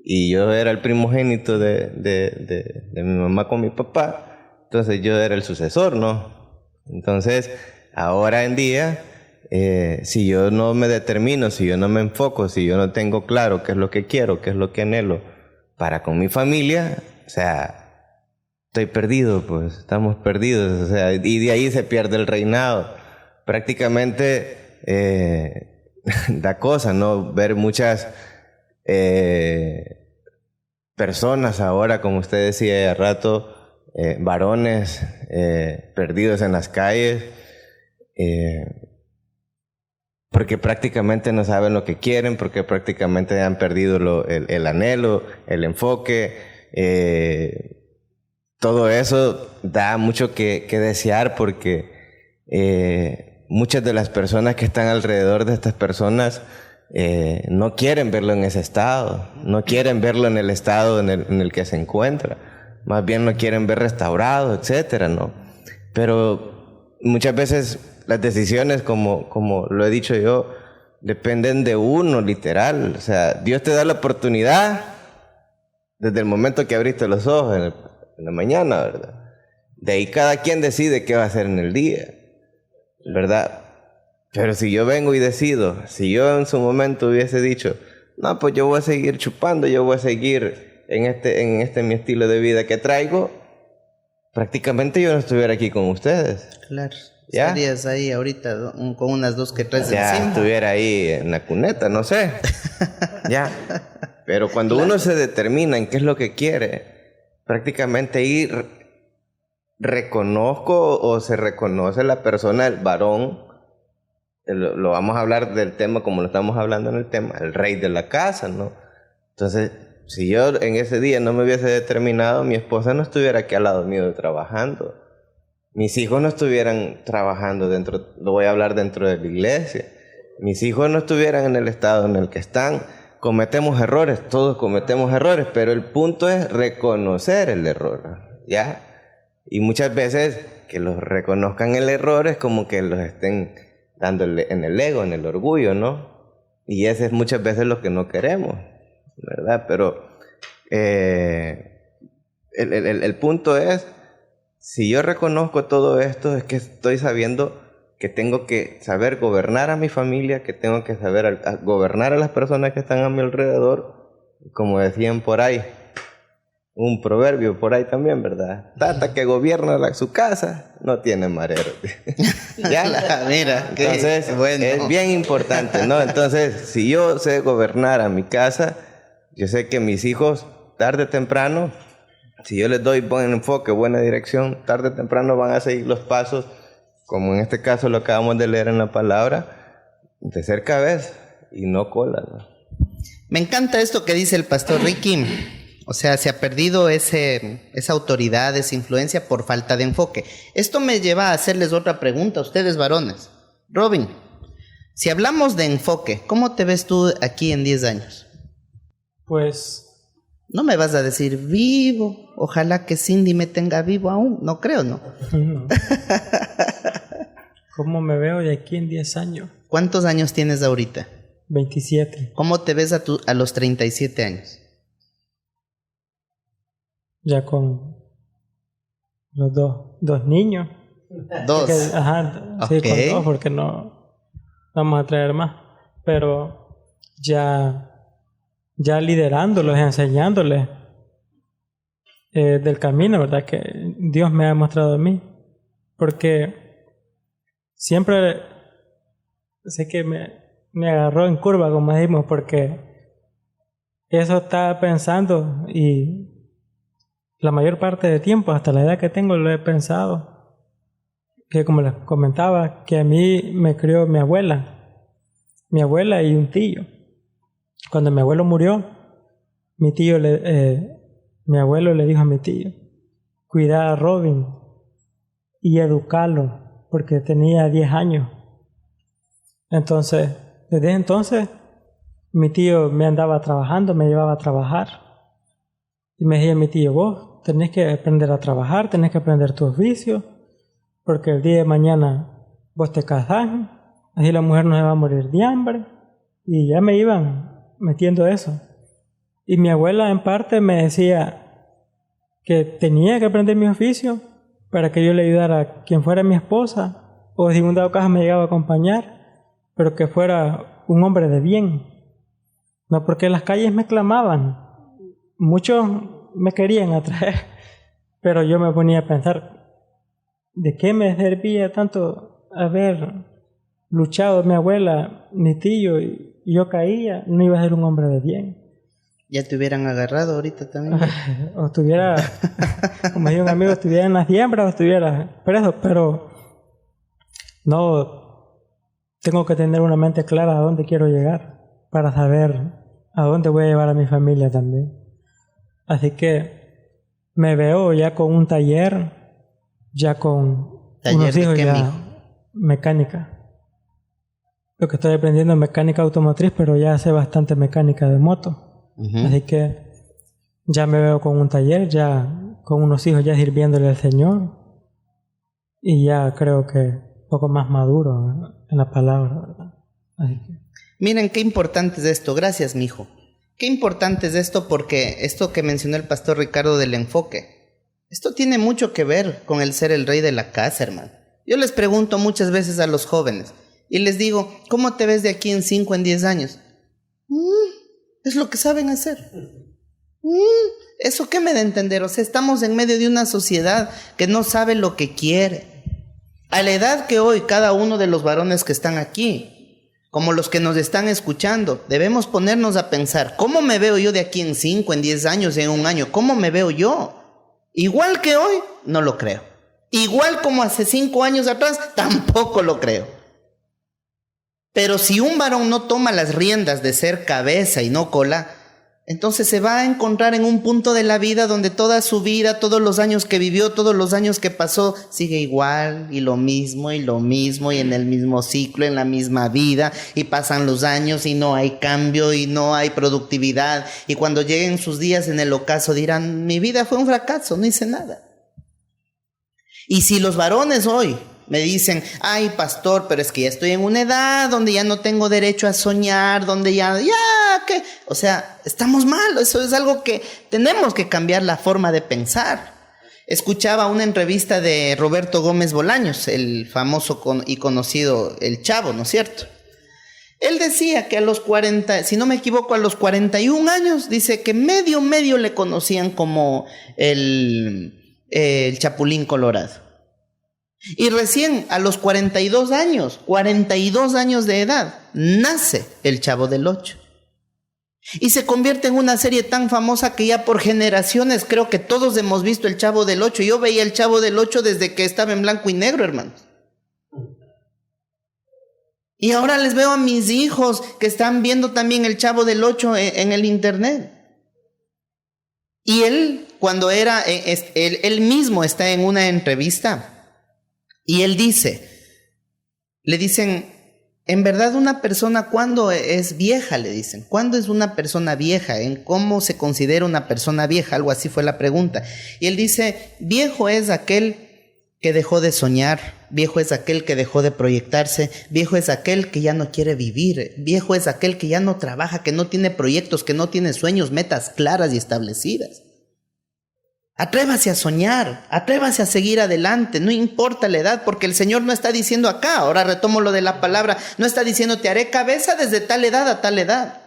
y yo era el primogénito de mi mamá con mi papá, entonces yo era el sucesor, ¿no? Entonces, ahora en día, si yo no me determino, si yo no me enfoco, si yo no tengo claro qué es lo que quiero, qué es lo que anhelo para con mi familia, o sea, estoy perdido, pues, estamos perdidos, o sea, y de ahí se pierde el reinado. Prácticamente da cosa, ¿no? Ver muchas personas ahora, como usted decía hace rato, varones perdidos en las calles, porque prácticamente no saben lo que quieren, porque prácticamente han perdido el anhelo, el enfoque. Todo eso da mucho que desear, porque muchas de las personas que están alrededor de estas personas no quieren verlo en ese estado, no quieren verlo en el estado en el que se encuentra, más bien lo quieren ver restaurado, etcétera, ¿no? Pero muchas veces las decisiones, como lo he dicho yo, dependen de uno, literal. O sea, Dios te da la oportunidad desde el momento que abriste los ojos en la mañana, ¿verdad? De ahí cada quien decide qué va a hacer en el día, ¿verdad? Pero si yo vengo y decido, si yo en su momento hubiese dicho, no, pues yo voy a seguir chupando, yo voy a seguir en este mi estilo de vida que traigo, prácticamente yo no estuviera aquí con ustedes. Claro. ¿Ya? Estarías ahí ahorita con unas 2 que 3 Ya encima. estuviera ahí en la cuneta, no sé. Ya. Pero cuando uno se determina en qué es lo que quiere, prácticamente ahí reconozco o se reconoce la persona, el varón. Lo vamos a hablar del tema como lo estamos hablando en el tema, el rey de la casa, ¿no? Entonces, si yo en ese día no me hubiese determinado, mi esposa no estuviera aquí al lado mío trabajando. Mis hijos no estuvieran trabajando lo voy a hablar dentro de la iglesia. Mis hijos no estuvieran en el estado en el que están. Cometemos errores, todos cometemos errores, pero el punto es reconocer el error, ¿ya? Y muchas veces que los reconozcan el error es como que los estén dándole en el ego, en el orgullo, ¿no? Y ese es muchas veces lo que no queremos, ¿verdad? Pero el punto es, si yo reconozco todo esto, es que estoy sabiendo que tengo que saber gobernar a mi familia, que tengo que saber gobernar a las personas que están a mi alrededor, como decían por ahí, un proverbio por ahí también, ¿verdad? Tata que gobierna su casa no tiene marero. ¿Ya? Mira, entonces bueno. Es bien importante, ¿no? Entonces, si yo sé gobernar a mi casa, yo sé que mis hijos, tarde o temprano, si yo les doy buen enfoque, buena dirección, tarde o temprano van a seguir los pasos, como en este caso lo acabamos de leer en la palabra, de ser cabeza y no cola, ¿no? Me encanta esto que dice el pastor Ricky. O sea, se ha perdido esa autoridad, esa influencia por falta de enfoque. Esto me lleva a hacerles otra pregunta a ustedes, varones. Robin, si hablamos de enfoque, ¿cómo te ves tú aquí en 10 años? Pues No me vas a decir vivo. Ojalá que Cindy me tenga vivo aún. No creo, ¿no? ¿cómo me veo de aquí en 10 años? ¿Cuántos años tienes ahorita? 27. ¿Cómo te ves a los 37 años? Ya con los dos niños. 2. Porque, ajá, sí, Ok. con 2 porque no vamos a traer más. Pero ya liderándolos, enseñándoles del camino, ¿verdad? Que Dios me ha mostrado a mí. Porque siempre sé que me agarró en curva, como decimos, porque eso estaba pensando y la mayor parte del tiempo, hasta la edad que tengo, lo he pensado. Que como les comentaba, que a mí me crió mi abuela y un tío. Cuando mi abuelo murió, mi abuelo le dijo a mi tío, cuida a Robin y educarlo, porque tenía 10 años. Entonces, desde entonces, mi tío me andaba trabajando, me llevaba a trabajar. Y me decía mi tío, vos tenés que aprender a trabajar, tenés que aprender tus vicios, porque el día de mañana vos te casás, así la mujer no se va a morir de hambre. Y ya me iban metiendo eso. Y mi abuela en parte me decía que tenía que aprender mi oficio para que yo le ayudara a quien fuera mi esposa, o si en un dado caso me llegaba a acompañar, pero que fuera un hombre de bien. No porque en las calles me clamaban, muchos me querían atraer, pero yo me ponía a pensar, ¿de qué me servía tanto haber luchado mi abuela, mi tío, y yo caía? No iba a ser un hombre de bien. Ya te hubieran agarrado ahorita también. O estuviera, como dice un amigo, estuviera en la siembra o estuviera preso, pero no, tengo que tener una mente clara a dónde quiero llegar para saber a dónde voy a llevar a mi familia también. Así que me veo ya con un taller, ya con unos hijos, qué, ya mijo? Mecánica. Lo que estoy aprendiendo es mecánica automotriz, pero ya sé bastante mecánica de moto. Así que ya me veo con un taller, ya con unos hijos ya sirviéndole al Señor, y ya creo que un poco más maduro en la palabra, ¿verdad? Así que... Miren qué importante es esto. Gracias, mijo. Qué importante es esto, porque esto que mencionó el pastor Ricardo del enfoque, esto tiene mucho que ver con el ser el rey de la casa, hermano. Yo les pregunto muchas veces a los jóvenes y les digo, ¿cómo te ves de aquí en 5, en 10 años? Es lo que saben hacer. ¿Eso qué me da a entender? O sea, estamos en medio de una sociedad que no sabe lo que quiere. A la edad que hoy cada uno de los varones que están aquí, como los que nos están escuchando, debemos ponernos a pensar, ¿cómo me veo yo de aquí en 5, en 10 años, en un año? ¿Cómo me veo yo? Igual que hoy, no lo creo. Igual como hace 5 años atrás, tampoco lo creo. Pero si un varón no toma las riendas de ser cabeza y no cola, entonces se va a encontrar en un punto de la vida donde toda su vida, todos los años que vivió, todos los años que pasó, sigue igual y lo mismo y en el mismo ciclo, en la misma vida, y pasan los años y no hay cambio y no hay productividad, y cuando lleguen sus días en el ocaso dirán, mi vida fue un fracaso, no hice nada. Y si los varones hoy me dicen, ay pastor, pero es que ya estoy en una edad donde ya no tengo derecho a soñar, donde ¿qué? O sea, estamos mal, eso es algo que tenemos que cambiar la forma de pensar. Escuchaba una entrevista de Roberto Gómez Bolaños, el famoso y conocido El Chavo, ¿no es cierto? Él decía que a los 40, si no me equivoco, a los 41 años, dice que medio le conocían como el Chapulín Colorado. Y recién a los 42 años de edad, nace El Chavo del Ocho. Y se convierte en una serie tan famosa que ya por generaciones creo que todos hemos visto El Chavo del Ocho. Yo veía El Chavo del Ocho desde que estaba en blanco y negro, hermanos. Y ahora les veo a mis hijos que están viendo también El Chavo del Ocho en el internet. Y él, cuando él mismo está en una entrevista, y él le dicen, en verdad una persona, ¿cuándo es vieja? Le dicen, ¿cuándo es una persona vieja? ¿En cómo se considera una persona vieja? Algo así fue la pregunta. Y él dice, viejo es aquel que dejó de soñar, viejo es aquel que dejó de proyectarse, viejo es aquel que ya no quiere vivir, viejo es aquel que ya no trabaja, que no tiene proyectos, que no tiene sueños, metas claras y establecidas. Atrévase a soñar, atrévase a seguir adelante, no importa la edad, porque el Señor no está diciendo acá, ahora retomo lo de la palabra, no está diciendo te haré cabeza desde tal edad a tal edad.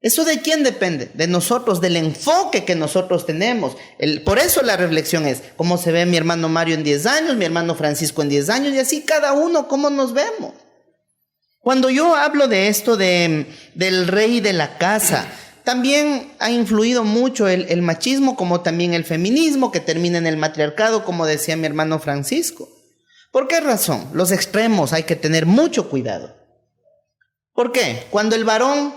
¿Eso de quién depende? De nosotros, del enfoque que nosotros tenemos. Por eso la reflexión es, ¿cómo se ve mi hermano Mario en 10 años, mi hermano Francisco en 10 años? Y así cada uno, ¿cómo nos vemos? Cuando yo hablo de esto del rey de la casa, también ha influido mucho el machismo, como también el feminismo, que termina en el matriarcado, como decía mi hermano Francisco. ¿Por qué razón? Los extremos hay que tener mucho cuidado. ¿Por qué? Cuando el varón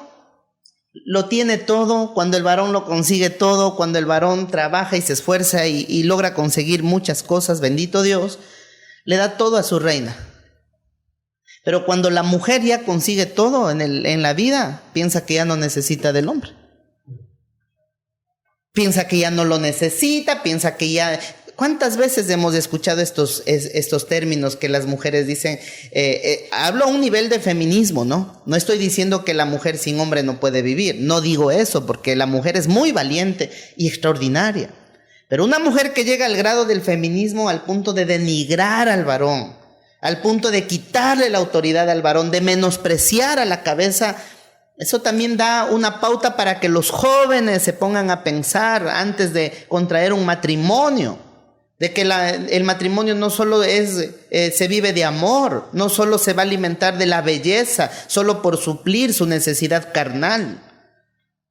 lo tiene todo, cuando el varón lo consigue todo, cuando el varón trabaja y se esfuerza y logra conseguir muchas cosas, bendito Dios, le da todo a su reina. Pero cuando la mujer ya consigue todo en la vida, piensa que ya no necesita del hombre. Piensa que ya no lo necesita, piensa que ya... ¿Cuántas veces hemos escuchado estos términos que las mujeres dicen? Hablo a un nivel de feminismo, ¿no? No estoy diciendo que la mujer sin hombre no puede vivir. No digo eso, porque la mujer es muy valiente y extraordinaria. Pero una mujer que llega al grado del feminismo al punto de denigrar al varón, al punto de quitarle la autoridad al varón, de menospreciar a la cabeza, Eso también da una pauta para que los jóvenes se pongan a pensar antes de contraer un matrimonio, de que el matrimonio no solo se vive de amor, no solo se va a alimentar de la belleza, solo por suplir su necesidad carnal.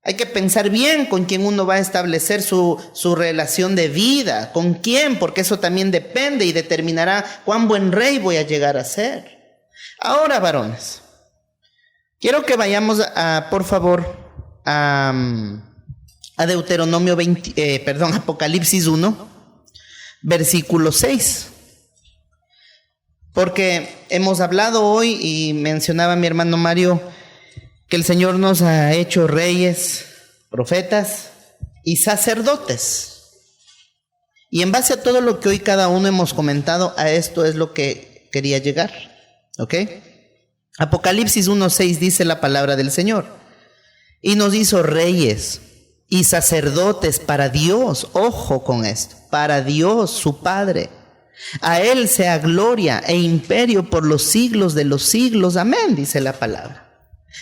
Hay que pensar bien con quién uno va a establecer su relación de vida, con quién, porque eso también depende y determinará cuán buen rey voy a llegar a ser. Ahora, varones, quiero que vayamos por favor, a Deuteronomio Apocalipsis 1, versículo 6. Porque hemos hablado hoy y mencionaba mi hermano Mario que el Señor nos ha hecho reyes, profetas y sacerdotes. Y en base a todo lo que hoy cada uno hemos comentado, a esto es lo que quería llegar. ¿Ok? Apocalipsis 1:6 dice la palabra del Señor. Y nos hizo reyes y sacerdotes para Dios. Ojo con esto. Para Dios, su Padre. A Él sea gloria e imperio por los siglos de los siglos. Amén, dice la palabra.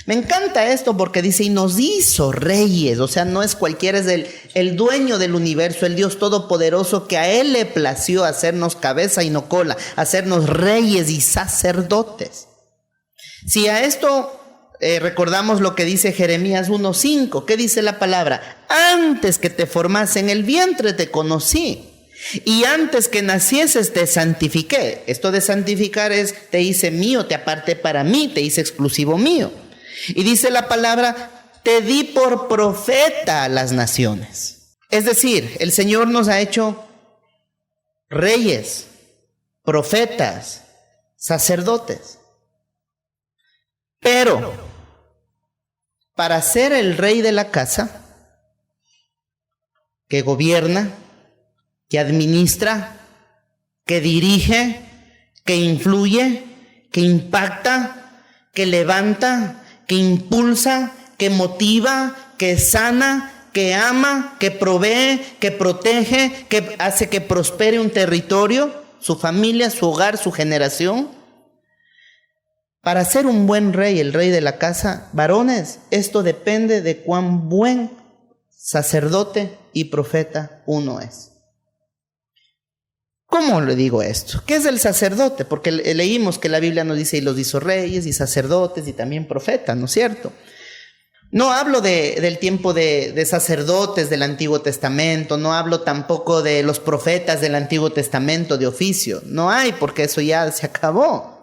Me encanta esto porque dice, y nos hizo reyes. O sea, no es cualquiera, es el dueño del universo, el Dios todopoderoso, que a Él le plació hacernos cabeza y no cola, hacernos reyes y sacerdotes. Si a esto recordamos lo que dice Jeremías 1:5, ¿qué dice la palabra? Antes que te formase en el vientre te conocí, y antes que nacieses te santifiqué. Esto de santificar es, te hice mío, te aparté para mí, te hice exclusivo mío. Y dice la palabra, te di por profeta a las naciones. Es decir, el Señor nos ha hecho reyes, profetas, sacerdotes. Pero para ser el rey de la casa, que gobierna, que administra, que dirige, que influye, que impacta, que levanta, que impulsa, que motiva, que sana, que ama, que provee, que protege, que hace que prospere un territorio, su familia, su hogar, su generación. Para ser un buen rey, el rey de la casa, varones, esto depende de cuán buen sacerdote y profeta uno es. ¿Cómo le digo esto? ¿Qué es el sacerdote? Porque leímos que la Biblia nos dice, y los hizo reyes y sacerdotes y también profetas, ¿no es cierto? No hablo del tiempo de sacerdotes del Antiguo Testamento, no hablo tampoco de los profetas del Antiguo Testamento de oficio. No hay, porque eso ya se acabó.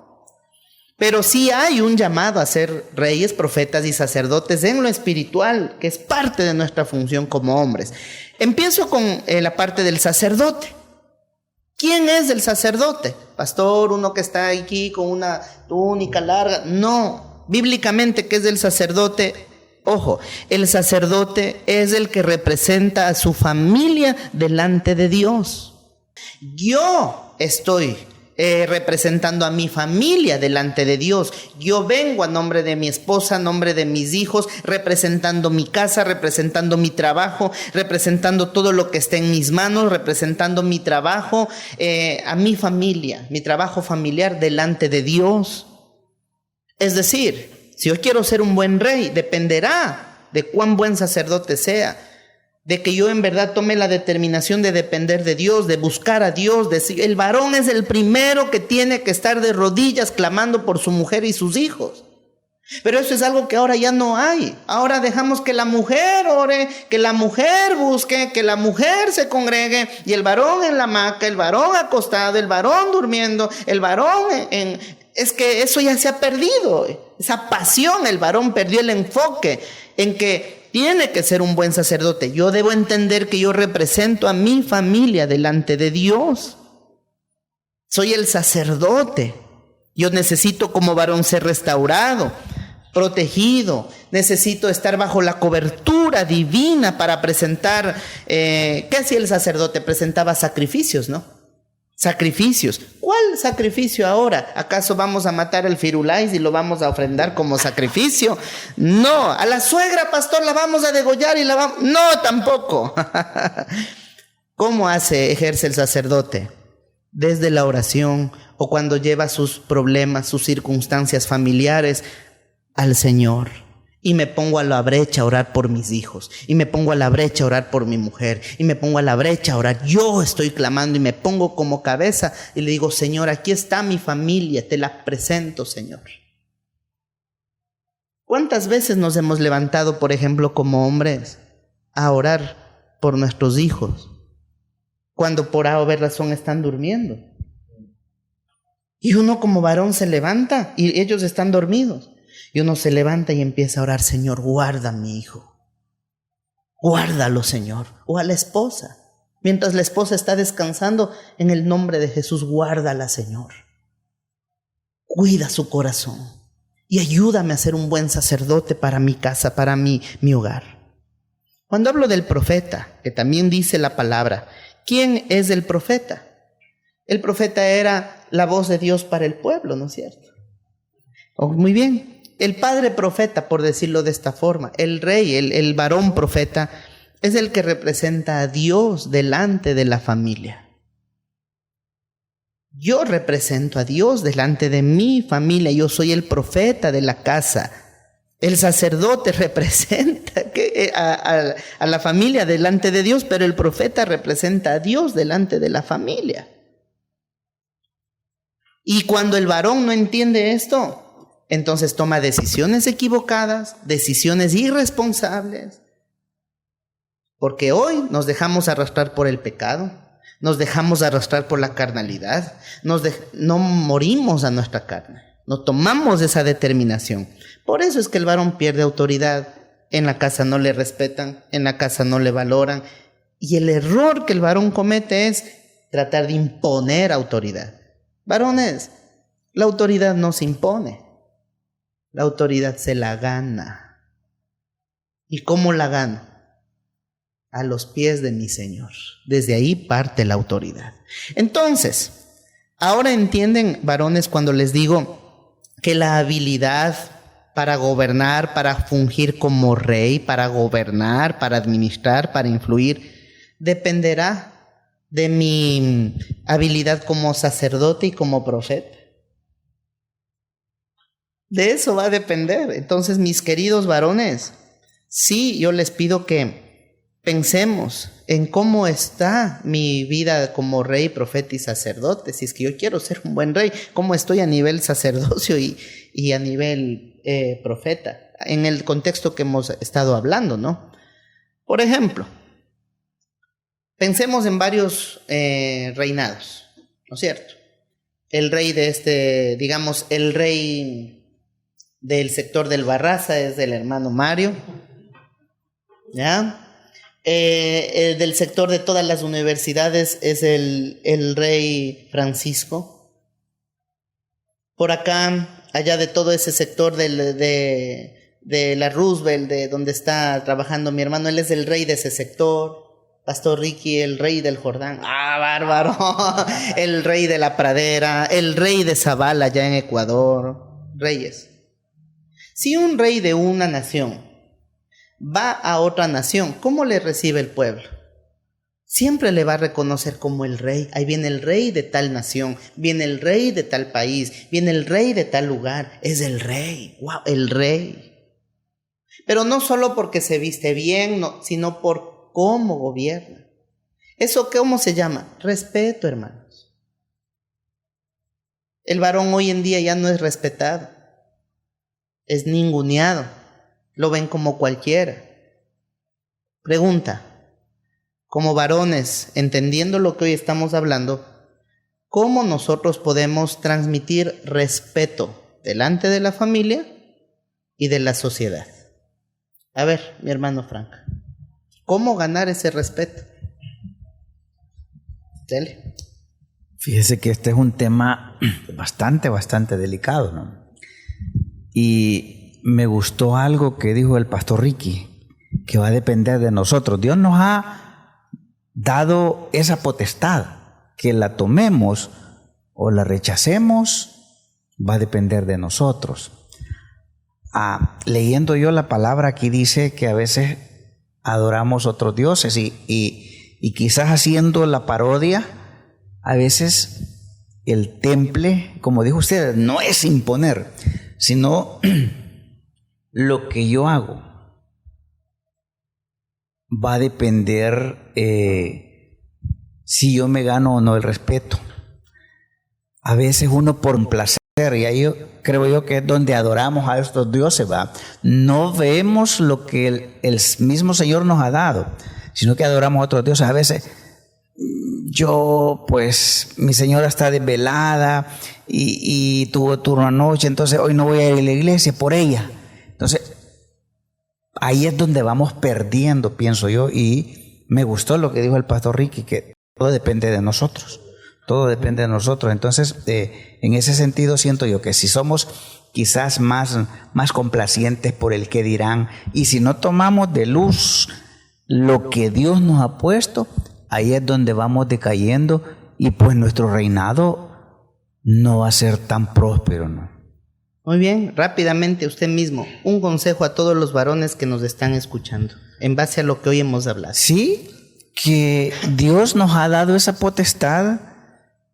Pero sí hay un llamado a ser reyes, profetas y sacerdotes en lo espiritual, que es parte de nuestra función como hombres. Empiezo con la parte del sacerdote. ¿Quién es el sacerdote? Pastor, uno que está aquí con una túnica larga. No, bíblicamente, ¿qué es el sacerdote? Ojo, el sacerdote es el que representa a su familia delante de Dios. Yo estoy representando a mi familia delante de Dios. Yo vengo a nombre de mi esposa, a nombre de mis hijos, representando mi casa, representando mi trabajo, representando todo lo que esté en mis manos, representando mi trabajo, a mi familia, mi trabajo familiar delante de Dios. Es decir, si yo quiero ser un buen rey, dependerá de cuán buen sacerdote sea, de que yo en verdad tome la determinación de depender de Dios, de buscar a Dios. El varón es el primero que tiene que estar de rodillas clamando por su mujer y sus hijos. Pero eso es algo que ahora ya no hay. Ahora dejamos que la mujer ore, que la mujer busque, que la mujer se congregue, y el varón en la hamaca, el varón acostado, el varón durmiendo, el varón Es que eso ya se ha perdido. Esa pasión, el varón perdió el enfoque en que tiene que ser un buen sacerdote. Yo debo entender que yo represento a mi familia delante de Dios. Soy el sacerdote. Yo necesito como varón ser restaurado, protegido. Necesito estar bajo la cobertura divina para presentar. ¿Qué hacía el sacerdote? Presentaba sacrificios, ¿no? Sacrificios. ¿Cuál sacrificio ahora? ¿Acaso vamos a matar el firulais y lo vamos a ofrendar como sacrificio? No. A la suegra, pastor, la vamos a degollar y la vamos... No, tampoco. ¿Cómo ejerce el sacerdote? Desde la oración, o cuando lleva sus problemas, sus circunstancias familiares al Señor. Y me pongo a la brecha a orar por mis hijos. Y me pongo a la brecha a orar por mi mujer. Y me pongo a la brecha a orar. Yo estoy clamando y me pongo como cabeza y le digo, Señor, aquí está mi familia, te la presento, Señor. ¿Cuántas veces nos hemos levantado, por ejemplo, como hombres, a orar por nuestros hijos, cuando por A o B razón están durmiendo? Y uno como varón se levanta y ellos están dormidos. Y uno se levanta y empieza a orar, Señor, guarda a mi hijo. Guárdalo, Señor. O a la esposa. Mientras la esposa está descansando, en el nombre de Jesús, guárdala, Señor. Cuida su corazón. Y ayúdame a ser un buen sacerdote para mi casa, para mi hogar. Cuando hablo del profeta, que también dice la palabra, ¿quién es el profeta? El profeta era la voz de Dios para el pueblo, ¿no es cierto? Muy bien. El padre profeta, por decirlo de esta forma, el rey, el varón profeta, es el que representa a Dios delante de la familia. Yo represento a Dios delante de mi familia, yo soy el profeta de la casa. El sacerdote representa a la familia delante de Dios, pero el profeta representa a Dios delante de la familia. Y cuando el varón no entiende esto, entonces toma decisiones equivocadas, decisiones irresponsables. Porque hoy nos dejamos arrastrar por el pecado, nos dejamos arrastrar por la carnalidad, no morimos a nuestra carne, no tomamos esa determinación. Por eso es que el varón pierde autoridad, en la casa no le respetan, en la casa no le valoran. Y el error que el varón comete es tratar de imponer autoridad. Varones, la autoridad no se impone. La autoridad se la gana. ¿Y cómo la gano? A los pies de mi Señor. Desde ahí parte la autoridad. Entonces, ahora entienden, varones, cuando les digo que la habilidad para gobernar, para fungir como rey, para gobernar, para administrar, para influir, dependerá de mi habilidad como sacerdote y como profeta. De eso va a depender. Entonces, mis queridos varones, sí, yo les pido que pensemos en cómo está mi vida como rey, profeta y sacerdote. Si es que yo quiero ser un buen rey, cómo estoy a nivel sacerdocio y a nivel profeta, en el contexto que hemos estado hablando, ¿no? Por ejemplo, pensemos en varios reinados, ¿no es cierto? El rey de digamos, el rey del sector del Barraza es el hermano Mario, ¿ya? El del sector de todas las universidades es el rey Francisco. Por acá, allá de todo ese sector de la Roosevelt, de donde está trabajando mi hermano, él es el rey de ese sector. Pastor Ricky, el rey del Jordán. ¡Ah, bárbaro! El rey de la Pradera, el rey de Zabala allá en Ecuador. Reyes. Si un rey de una nación va a otra nación, ¿cómo le recibe el pueblo? Siempre le va a reconocer como el rey. Ahí viene el rey de tal nación, viene el rey de tal país, viene el rey de tal lugar. Es el rey. ¡Wow! El rey. Pero no solo porque se viste bien, no, sino por cómo gobierna. ¿Eso cómo se llama? Respeto, hermanos. El varón hoy en día ya no es respetado. Es ninguneado. Lo ven como cualquiera. Pregunta. Como varones, entendiendo lo que hoy estamos hablando, ¿cómo nosotros podemos transmitir respeto delante de la familia y de la sociedad? A ver, mi hermano Frank, ¿cómo ganar ese respeto? Dele. Fíjese que este es un tema bastante delicado, ¿no? Y me gustó algo que dijo el pastor Ricky, que va a depender de nosotros. Dios nos ha dado esa potestad, que la tomemos o la rechacemos, va a depender de nosotros. Leyendo yo la palabra aquí dice que a veces adoramos otros dioses y quizás haciendo la parodia, a veces el temple, como dijo usted, no es imponer, sino lo que yo hago va a depender si yo me gano o no el respeto. A veces uno por un placer, y ahí creo yo que es donde adoramos a estos dioses, ¿va? No vemos lo que el mismo Señor nos ha dado, sino que adoramos a otros dioses. A veces pues mi señora está desvelada y tuvo turno anoche, entonces hoy no voy a ir a la iglesia por ella. Entonces ahí es donde vamos perdiendo, pienso yo, y me gustó lo que dijo el pastor Ricky, que todo depende de nosotros. Todo depende de nosotros. Entonces, en ese sentido siento yo que si somos quizás más complacientes por el que dirán, y si no tomamos de luz lo que Dios nos ha puesto, ahí es donde vamos decayendo y pues nuestro reinado no va a ser tan próspero, ¿no? Muy bien, rápidamente usted mismo, un consejo a todos los varones que nos están escuchando, en base a lo que hoy hemos hablado. Sí, que Dios nos ha dado esa potestad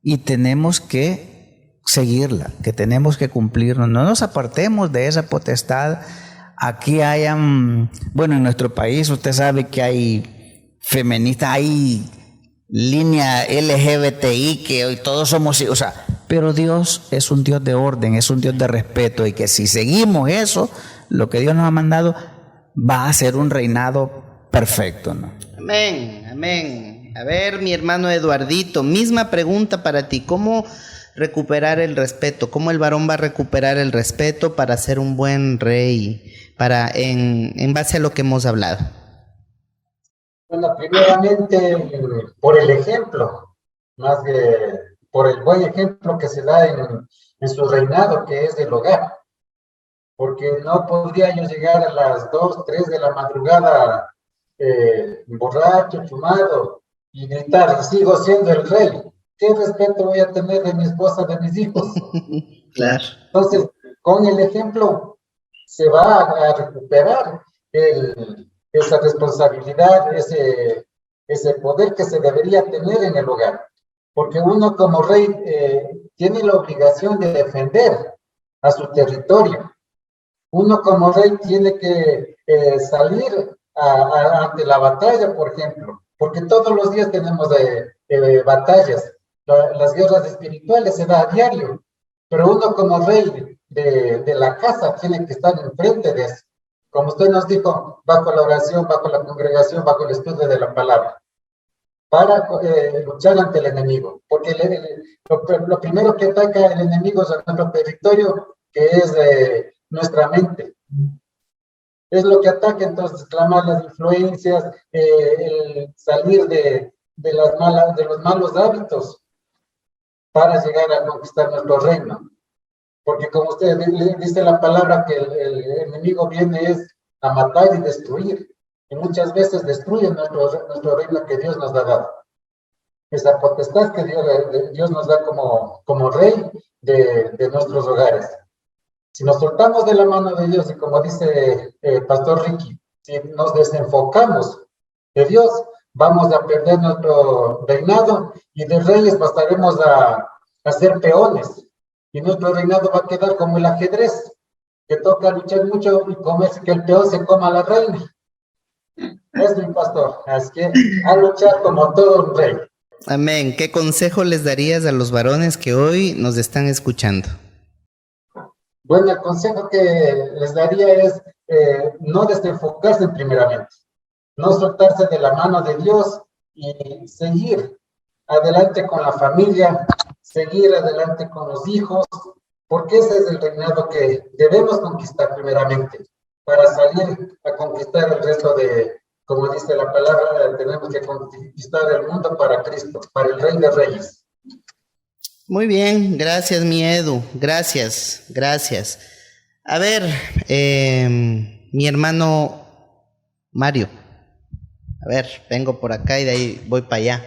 y tenemos que seguirla, que tenemos que cumplirnos. No nos apartemos de esa potestad. Aquí en nuestro país usted sabe que hay feministas, hay línea LGBTI, que hoy todos somos, pero Dios es un Dios de orden, es un Dios de respeto, y que si seguimos eso, lo que Dios nos ha mandado, va a ser un reinado perfecto, ¿no? Amén, amén. A ver, mi hermano Eduardito, misma pregunta para ti. ¿Cómo recuperar el respeto? ¿Cómo el varón va a recuperar el respeto para ser un buen rey? En base a lo que hemos hablado. Bueno, primeramente por el ejemplo, más que por el buen ejemplo que se da en su reinado, que es del hogar. Porque no podría yo llegar a las 2, 3 de la madrugada borracho, fumado, y gritar, y sigo siendo el rey. ¿Qué respeto voy a tener de mi esposa, de mis hijos? Claro. Entonces, con el ejemplo se va a recuperar esa responsabilidad, ese poder que se debería tener en el hogar. Porque uno como rey tiene la obligación de defender a su territorio. Uno como rey tiene que salir ante la batalla, por ejemplo, porque todos los días tenemos batallas. Las guerras espirituales se da a diario, pero uno como rey de la casa tiene que estar enfrente de eso. Como usted nos dijo, bajo la oración, bajo la congregación, bajo el estudio de la palabra, para luchar ante el enemigo. Porque lo primero que ataca el enemigo es a nuestro territorio, que es nuestra mente. Es lo que ataca. Entonces, las malas influencias, el salir de los malos hábitos para llegar a conquistar nuestro reino. Porque como usted dice la palabra, que el enemigo viene es a matar y destruir. Y muchas veces destruye nuestro reino que Dios nos ha dado. Esa potestad que Dios nos da como rey de nuestros hogares. Si nos soltamos de la mano de Dios, y como dice Pastor Ricky, si nos desenfocamos de Dios, vamos a perder nuestro reinado, y de reyes pasaremos a ser peones, y nuestro reinado va a quedar como el ajedrez, que toca luchar mucho y que el peón se coma a la reina. Es mi pastor, así que a luchar como todo un rey. Amén. ¿Qué consejo les darías a los varones que hoy nos están escuchando? Bueno, el consejo que les daría es no desenfocarse primeramente, no soltarse de la mano de Dios y seguir adelante con la familia, seguir adelante con los hijos, porque ese es el reinado que debemos conquistar primeramente, para salir a conquistar el resto como dice la palabra, tenemos que conquistar el mundo para Cristo, para el Rey de Reyes. Muy bien, gracias mi Edu, gracias. A ver, mi hermano Mario, a ver, vengo por acá y de ahí voy para allá.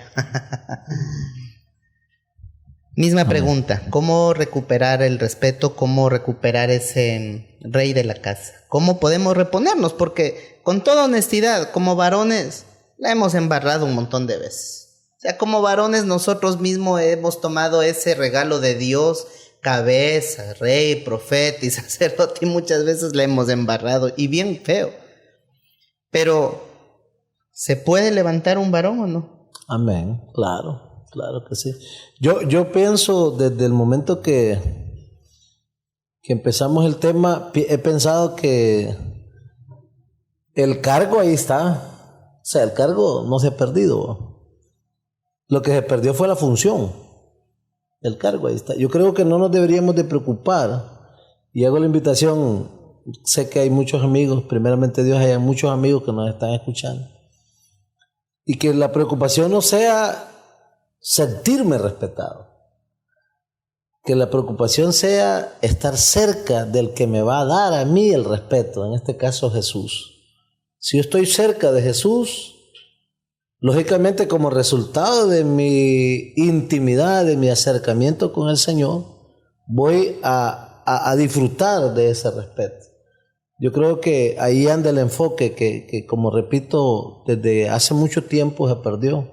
Misma pregunta, ¿cómo recuperar el respeto? ¿Cómo recuperar ese rey de la casa? ¿Cómo podemos reponernos? Porque con toda honestidad, como varones, la hemos embarrado un montón de veces. O sea, como varones nosotros mismos hemos tomado ese regalo de Dios, cabeza, rey, profeta y sacerdote, y muchas veces le hemos embarrado, y bien feo. Pero, ¿se puede levantar un varón o no? Amén, claro que sí. Yo pienso desde el momento que empezamos el tema, he pensado que el cargo ahí está. O sea, el cargo no se ha perdido. Lo que se perdió fue la función. El cargo ahí está. Yo creo que no nos deberíamos de preocupar. Y hago la invitación, sé que hay muchos amigos, primeramente Dios, hay muchos amigos que nos están escuchando. Y que la preocupación no sea sentirme respetado. Que la preocupación sea estar cerca del que me va a dar a mí el respeto, en este caso Jesús. Si yo estoy cerca de Jesús, lógicamente como resultado de mi intimidad, de mi acercamiento con el Señor, voy a disfrutar de ese respeto. Yo creo que ahí anda el enfoque que como repito, desde hace mucho tiempo se perdió,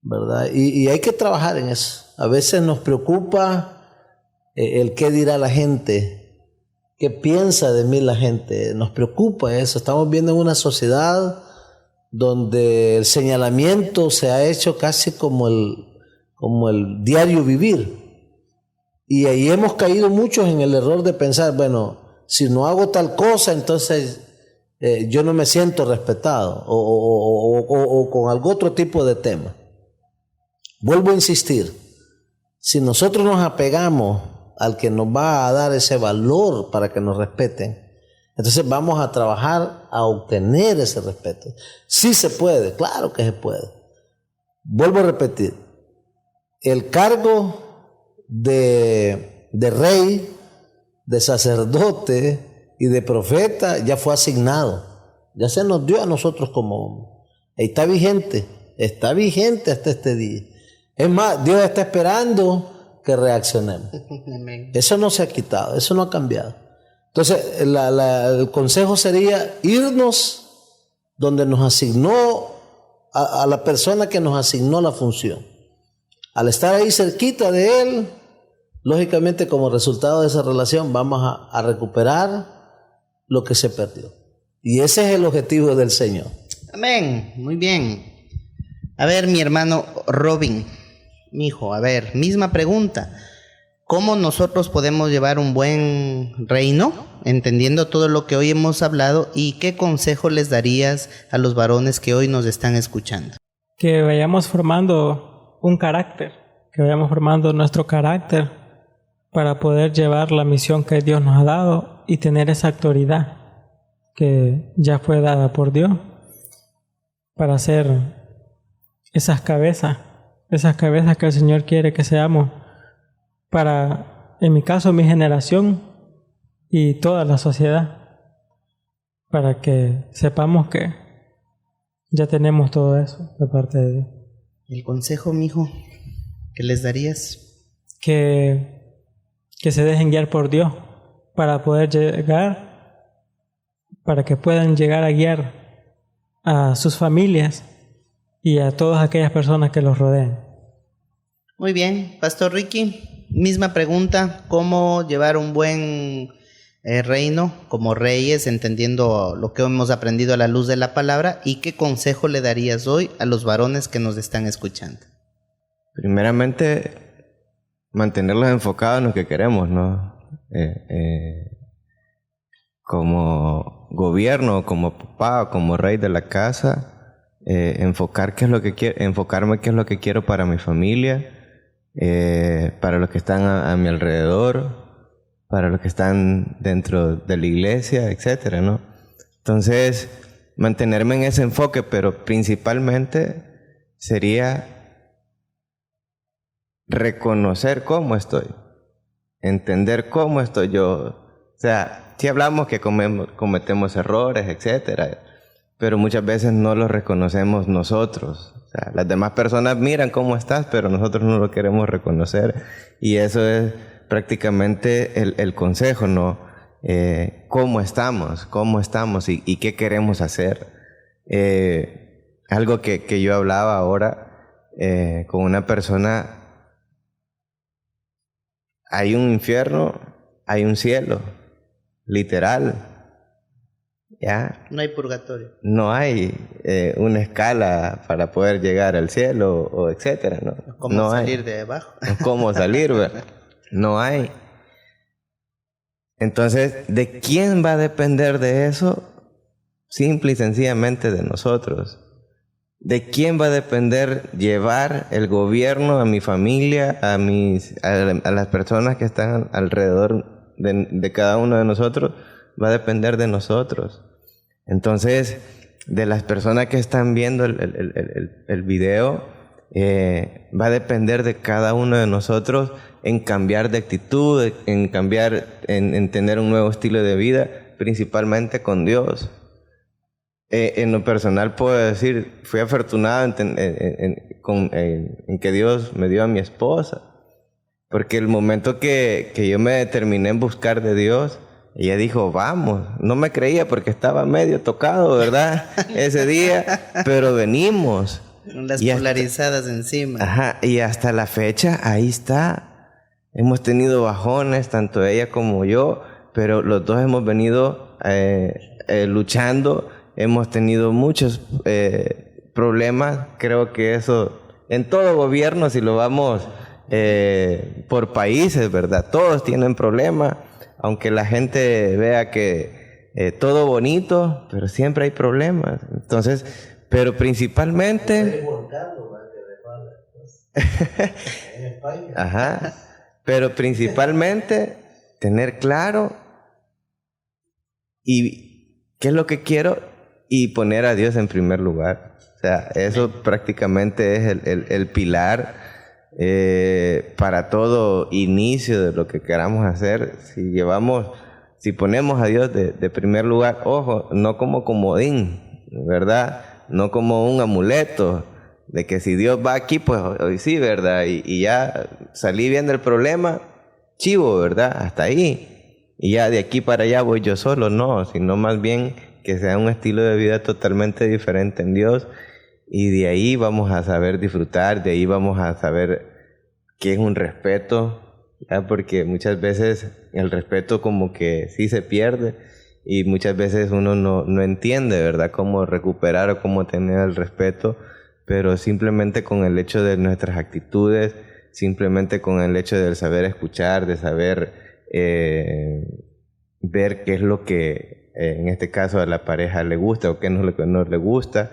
¿verdad? Y hay que trabajar en eso. A veces nos preocupa el qué dirá la gente, qué piensa de mí la gente. Nos preocupa eso. Estamos viendo en una sociedad donde el señalamiento se ha hecho casi como el diario vivir. Y ahí hemos caído muchos en el error de pensar, bueno, si no hago tal cosa, entonces yo no me siento respetado o con algún otro tipo de tema. Vuelvo a insistir, si nosotros nos apegamos al que nos va a dar ese valor para que nos respeten, entonces vamos a trabajar a obtener ese respeto. Sí se puede, claro que se puede. Vuelvo a repetir, el cargo de rey, de sacerdote y de profeta ya fue asignado. Ya se nos dio a nosotros como hombres. Y está vigente hasta este día. Es más, Dios está esperando que reaccionemos. Eso no se ha quitado, eso no ha cambiado. Entonces, el consejo sería irnos donde nos asignó, a la persona que nos asignó la función. Al estar ahí cerquita de Él, lógicamente como resultado de esa relación vamos a recuperar lo que se perdió. Y ese es el objetivo del Señor. Amén, muy bien. A ver, mi hermano Robin, mi hijo, a ver, misma pregunta. ¿Cómo nosotros podemos llevar un buen reino, entendiendo todo lo que hoy hemos hablado? ¿Y qué consejo les darías a los varones que hoy nos están escuchando? Que vayamos formando un carácter, que vayamos formando nuestro carácter para poder llevar la misión que Dios nos ha dado y tener esa autoridad que ya fue dada por Dios para ser esas cabezas que el Señor quiere que seamos para, en mi caso, mi generación y toda la sociedad, para que sepamos que ya tenemos todo eso de parte de Dios. ¿El consejo, mijo, que les darías? Que se dejen guiar por Dios para poder llegar, para que puedan llegar a guiar a sus familias y a todas aquellas personas que los rodeen. Muy bien, Pastor Ricky, misma pregunta, ¿cómo llevar un buen reino como reyes, entendiendo lo que hemos aprendido a la luz de la palabra? ¿Y qué consejo le darías hoy a los varones que nos están escuchando? Primeramente, mantenerlos enfocados en lo que queremos, ¿no? Como gobierno, como papá, como rey de la casa, enfocarme qué es lo que quiero para mi familia, para los que están a mi alrededor, para los que están dentro de la iglesia, etcétera, ¿no? Entonces, mantenerme en ese enfoque, pero principalmente sería reconocer cómo estoy, entender cómo estoy yo. O sea, sí hablamos que cometemos errores, etcétera, pero muchas veces no los reconocemos nosotros. O sea, las demás personas miran cómo estás, pero nosotros no lo queremos reconocer. Y eso es prácticamente el consejo, ¿no? ¿Cómo estamos y qué queremos hacer? Algo que yo hablaba ahora con una persona. hay un infierno, hay un cielo, literal. ¿Ya? No hay purgatorio. No hay una escala para poder llegar al cielo o etcétera, ¿no? ¿Cómo no salir hay. de abajo? ¿Cómo salir, verdad? No hay. Entonces, ¿de quién va a depender de eso? Simple y sencillamente de nosotros. ¿De quién va a depender llevar el gobierno a mi familia, a las personas que están alrededor de cada uno de nosotros? Va a depender de nosotros. Entonces, de las personas que están viendo el video, va a depender de cada uno de nosotros en cambiar de actitud, en cambiar, en tener un nuevo estilo de vida, principalmente con Dios. En lo personal puedo decir, fui afortunado en que Dios me dio a mi esposa, porque el momento que yo me determiné en buscar de Dios, ella dijo, vamos. No me creía porque estaba medio tocado, ¿verdad? Ese día, pero venimos. Las polarizadas encima. Ajá, y hasta la fecha, ahí está. Hemos tenido bajones, tanto ella como yo, pero los dos hemos venido luchando. Hemos tenido muchos problemas. Creo que eso, en todo gobierno, si lo vamos por países, ¿verdad? Todos tienen problemas. Aunque la gente vea que todo bonito, pero siempre hay problemas. Entonces, pero principalmente... Ajá. Pero principalmente tener claro y qué es lo que quiero y poner a Dios en primer lugar. O sea, eso prácticamente es el pilar para todo inicio de lo que queramos hacer. Si ponemos a Dios de primer lugar, ojo, no como comodín, ¿verdad? No como un amuleto, de que si Dios va aquí, pues hoy sí, ¿verdad? Y ya salí bien del problema, chivo, ¿verdad? Hasta ahí. Y ya de aquí para allá voy yo solo, no, sino más bien que sea un estilo de vida totalmente diferente en Dios. Y de ahí vamos a saber disfrutar, de ahí vamos a saber qué es un respeto, ¿ya? Porque muchas veces el respeto como que sí se pierde y muchas veces uno no entiende, ¿verdad? Cómo recuperar o cómo tener el respeto, pero simplemente con el hecho de nuestras actitudes, simplemente con el hecho de saber escuchar, de saber ver qué es lo que en este caso a la pareja le gusta o qué no es lo que no le gusta.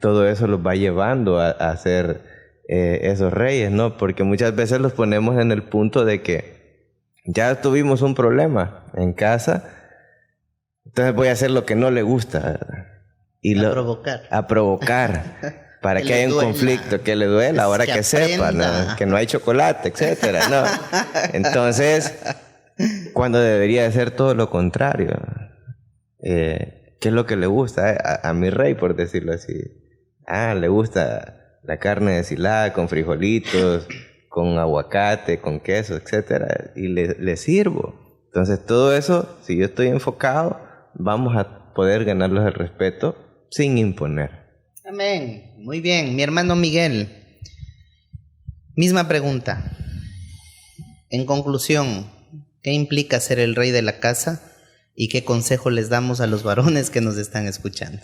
Todo eso los va llevando a ser esos reyes, ¿no? Porque muchas veces los ponemos en el punto de que ya tuvimos un problema en casa, entonces voy a hacer lo que no le gusta, ¿verdad? A provocar para que haya un conflicto, que le duela, ahora que sepa, ¿no? Que no hay chocolate, etcétera, ¿no? Entonces, cuando debería de ser todo lo contrario. ¿Qué es lo que le gusta a mi rey, por decirlo así? Le gusta la carne deshilada con frijolitos, con aguacate, con queso, etcétera, y le sirvo. Entonces, todo eso, si yo estoy enfocado, vamos a poder ganarlos el respeto sin imponer. Amén. Muy bien. Mi hermano Miguel, misma pregunta. En conclusión, ¿qué implica ser el rey de la casa? ¿Y qué consejo les damos a los varones que nos están escuchando?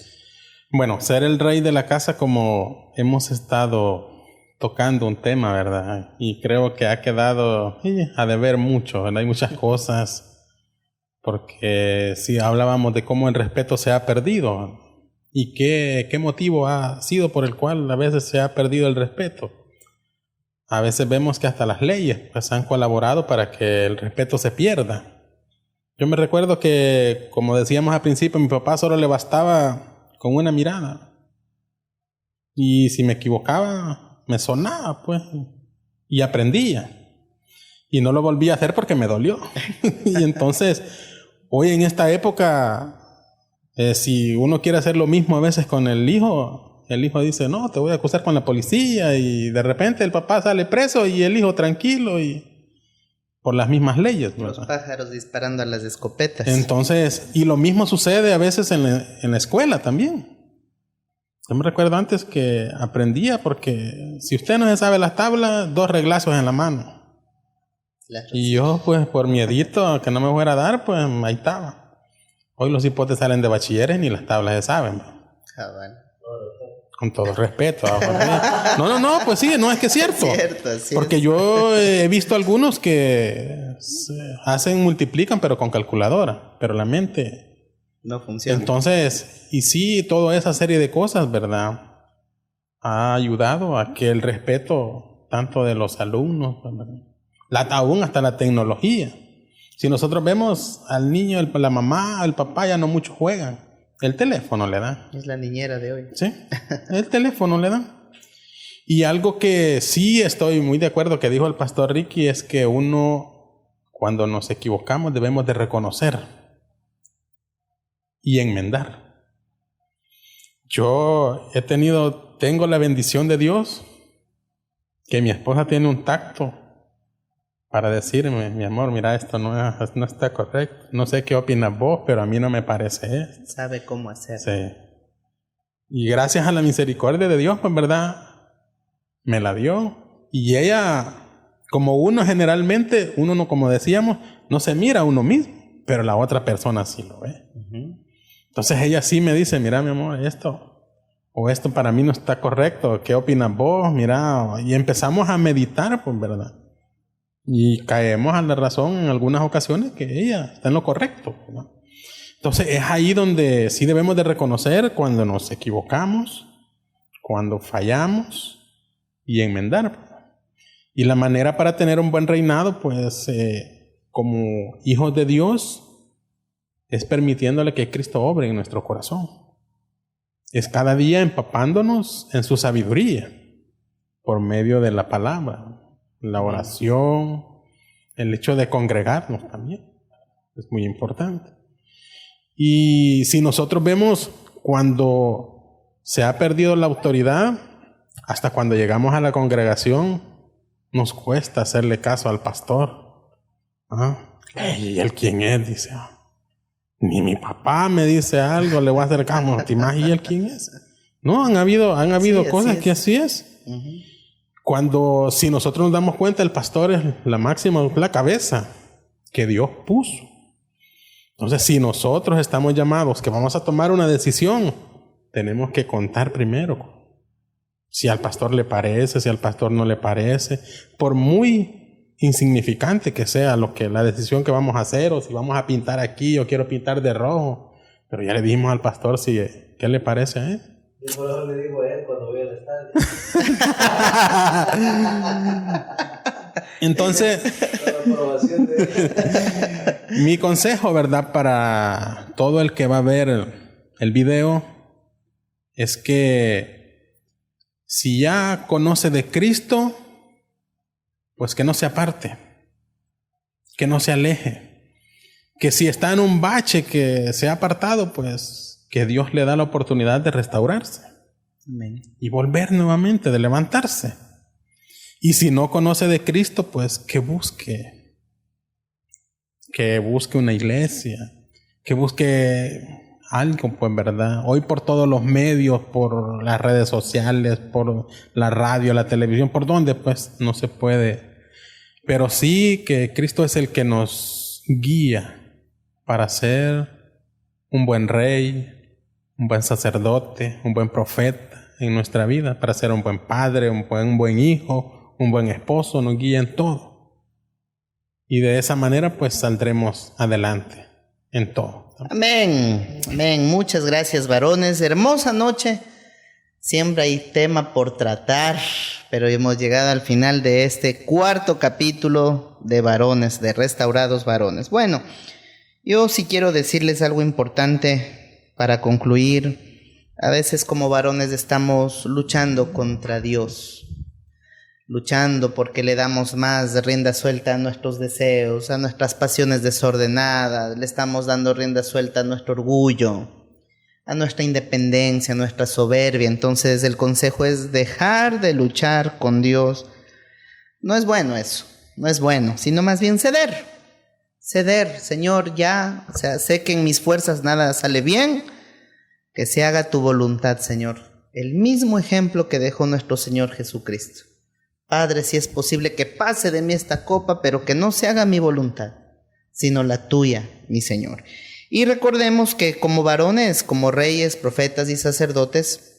Bueno, ser el rey de la casa, como hemos estado tocando un tema, ¿verdad? Y creo que ha quedado a deber mucho, ¿verdad? Hay muchas cosas, porque si hablábamos de cómo el respeto se ha perdido y qué motivo ha sido por el cual a veces se ha perdido el respeto. A veces vemos que hasta las leyes pues, han colaborado para que el respeto se pierda. Yo me recuerdo que, como decíamos al principio, a mi papá solo le bastaba con una mirada. Y si me equivocaba, me sonaba, pues. Y aprendía. Y no lo volví a hacer porque me dolió. Y entonces, hoy en esta época, si uno quiere hacer lo mismo a veces con el hijo dice, no, te voy a acusar con la policía. Y de repente el papá sale preso y el hijo tranquilo y... por las mismas leyes, ¿verdad? Los pájaros disparando a las escopetas. Entonces, y lo mismo sucede a veces en la escuela también. Yo me recuerdo antes que aprendía porque si usted no se sabe las tablas, 2 reglazos en la mano. Y yo, pues, por miedito que no me fuera a dar, pues, ahí estaba. Hoy los hipotes salen de bachilleres ni las tablas se saben, ¿no? Bueno. Con todo respeto. No, pues sí, no, es que es cierto. Cierto. Porque yo he visto algunos que multiplican, pero con calculadora. Pero la mente no funciona. Entonces, y sí, toda esa serie de cosas, ¿verdad? Ha ayudado a que el respeto, tanto de los alumnos, aún hasta la tecnología. Si nosotros vemos al niño, la mamá, el papá, ya no muchos juegan. El teléfono le dan. Es la niñera de hoy. Sí, el teléfono le dan. Y algo que sí estoy muy de acuerdo que dijo el pastor Ricky es que uno, cuando nos equivocamos, debemos de reconocer y enmendar. Yo tengo la bendición de Dios, que mi esposa tiene un tacto para decirme, mi amor, mira, esto no está correcto. No sé qué opinas vos, pero a mí no me parece esto. Sabe cómo hacer. Sí. Y gracias a la misericordia de Dios, pues, ¿verdad? Me la dio. Y ella, como uno generalmente, uno no, como decíamos, no se mira a uno mismo, pero la otra persona sí lo ve. Entonces ella sí me dice, mira, mi amor, esto para mí no está correcto. ¿Qué opinas vos? Mira, y empezamos a meditar, pues, ¿verdad? Y caemos a la razón en algunas ocasiones que ella está en lo correcto, ¿no? Entonces es ahí donde sí debemos de reconocer cuando nos equivocamos, cuando fallamos y enmendar. Y la manera para tener un buen reinado, pues como hijos de Dios, es permitiéndole que Cristo obre en nuestro corazón. Es cada día empapándonos en su sabiduría por medio de la palabra. La oración, el hecho de congregarnos también es muy importante. Y si nosotros vemos cuando se ha perdido la autoridad, hasta cuando llegamos a la congregación, nos cuesta hacerle caso al pastor. ¿Y él quién es? Dice, ni mi papá me dice algo, le voy a hacer caso. ¿Y él quién es? No, han habido sí, cosas que así es. Cuando, si nosotros nos damos cuenta, el pastor es la máxima, la cabeza que Dios puso. Entonces, si nosotros estamos llamados que vamos a tomar una decisión, tenemos que contar primero. Si al pastor le parece, si al pastor no le parece, por muy insignificante que sea la decisión que vamos a hacer, o si vamos a pintar aquí, o quiero pintar de rojo. Pero ya le dijimos al pastor qué le parece a él. Y por eso le digo a él cuando voy al estadio. Entonces, mi consejo, ¿verdad? Para todo el que va a ver el video es que si ya conoce de Cristo, pues que no se aparte, que no se aleje, que si está en un bache que se ha apartado, pues que Dios le da la oportunidad de restaurarse. Amén. Y volver nuevamente, de levantarse. Y si no conoce de Cristo, pues que busque una iglesia, que busque algo, pues, ¿verdad? Hoy por todos los medios, por las redes sociales, por la radio, la televisión, por donde, pues no se puede. Pero sí que Cristo es el que nos guía para ser un buen rey, un buen sacerdote, un buen profeta en nuestra vida, para ser un buen padre, un buen hijo, un buen esposo, nos guía en todo. Y de esa manera pues saldremos adelante en todo. Amén, amén. Muchas gracias, varones. Hermosa noche. Siempre hay tema por tratar, pero hemos llegado al final de este 4º capítulo de varones, de Restaurados Varones. Bueno, yo sí quiero decirles algo importante para concluir. A veces como varones estamos luchando contra Dios, luchando porque le damos más rienda suelta a nuestros deseos, a nuestras pasiones desordenadas, le estamos dando rienda suelta a nuestro orgullo, a nuestra independencia, a nuestra soberbia. Entonces el consejo es dejar de luchar con Dios. No es bueno eso, no es bueno, sino más bien ceder. Ceder, Señor, ya, o sea, sé que en mis fuerzas nada sale bien, que se haga tu voluntad, Señor. El mismo ejemplo que dejó nuestro Señor Jesucristo. Padre, si es posible que pase de mí esta copa, pero que no se haga mi voluntad, sino la tuya, mi Señor. Y recordemos que como varones, como reyes, profetas y sacerdotes,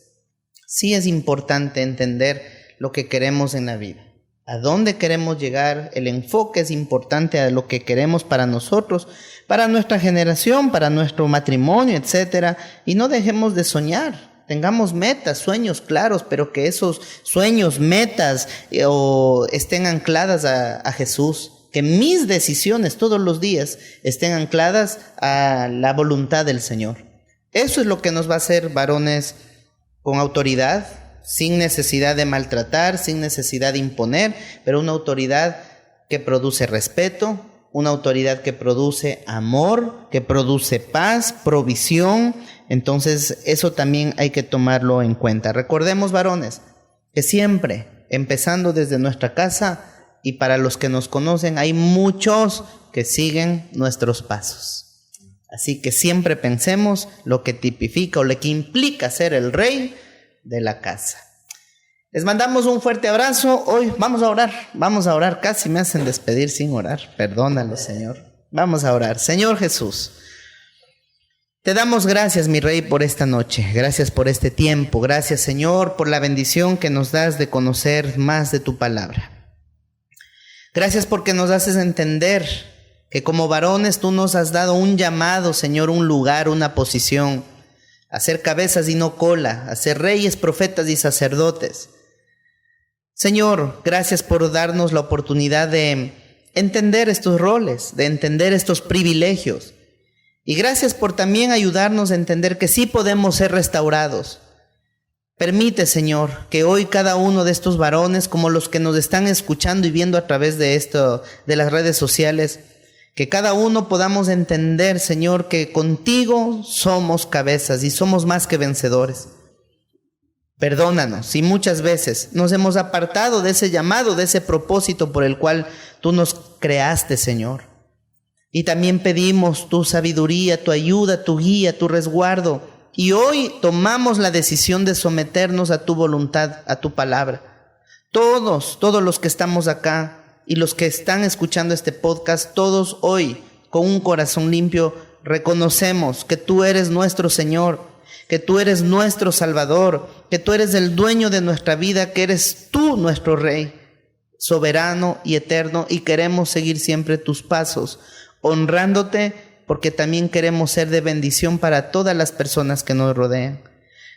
sí es importante entender lo que queremos en la vida. ¿A dónde queremos llegar? El enfoque es importante a lo que queremos para nosotros, para nuestra generación, para nuestro matrimonio, etc. Y no dejemos de soñar. Tengamos metas, sueños claros, pero que esos sueños, metas estén ancladas a Jesús. Que mis decisiones todos los días estén ancladas a la voluntad del Señor. Eso es lo que nos va a hacer varones con autoridad, sin necesidad de maltratar, sin necesidad de imponer, pero una autoridad que produce respeto, una autoridad que produce amor, que produce paz, provisión. Entonces eso también hay que tomarlo en cuenta. Recordemos, varones, que siempre, empezando desde nuestra casa, y para los que nos conocen, hay muchos que siguen nuestros pasos. Así que siempre pensemos lo que tipifica o lo que implica ser el rey de la casa. Les mandamos un fuerte abrazo. Hoy vamos a orar. Casi me hacen despedir sin orar. Perdónalo, Señor. Vamos a orar. Señor Jesús, te damos gracias, mi Rey, por esta noche. Gracias por este tiempo. Gracias, Señor, por la bendición que nos das de conocer más de tu palabra. Gracias porque nos haces entender que como varones tú nos has dado un llamado, Señor, un lugar, una posición, a ser cabezas y no cola, a ser reyes, profetas y sacerdotes. Señor, gracias por darnos la oportunidad de entender estos roles, de entender estos privilegios. Y gracias por también ayudarnos a entender que sí podemos ser restaurados. Permite, Señor, que hoy cada uno de estos varones, como los que nos están escuchando y viendo a través de esto, de las redes sociales, que cada uno podamos entender, Señor, que contigo somos cabezas y somos más que vencedores. Perdónanos si muchas veces nos hemos apartado de ese llamado, de ese propósito por el cual tú nos creaste, Señor. Y también pedimos tu sabiduría, tu ayuda, tu guía, tu resguardo. Y hoy tomamos la decisión de someternos a tu voluntad, a tu palabra. Todos los que estamos acá y los que están escuchando este podcast, todos hoy, con un corazón limpio, reconocemos que tú eres nuestro Señor, que tú eres nuestro Salvador, que tú eres el dueño de nuestra vida, que eres tú nuestro Rey, soberano y eterno, y queremos seguir siempre tus pasos, honrándote, porque también queremos ser de bendición para todas las personas que nos rodean.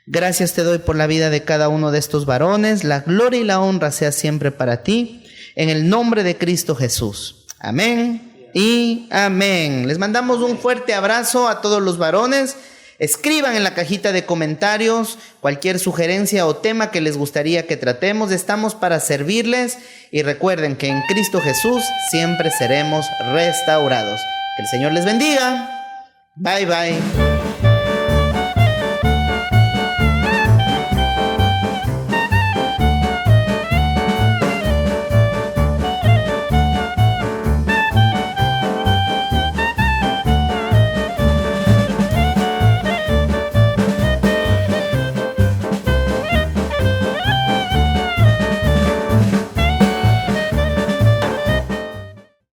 Gracias te doy por la vida de cada uno de estos varones. La gloria y la honra sea siempre para ti. En el nombre de Cristo Jesús. Amén y amén. Les mandamos un fuerte abrazo a todos los varones. Escriban en la cajita de comentarios cualquier sugerencia o tema que les gustaría que tratemos. Estamos para servirles. Y recuerden que en Cristo Jesús siempre seremos restaurados. Que el Señor les bendiga. Bye, bye.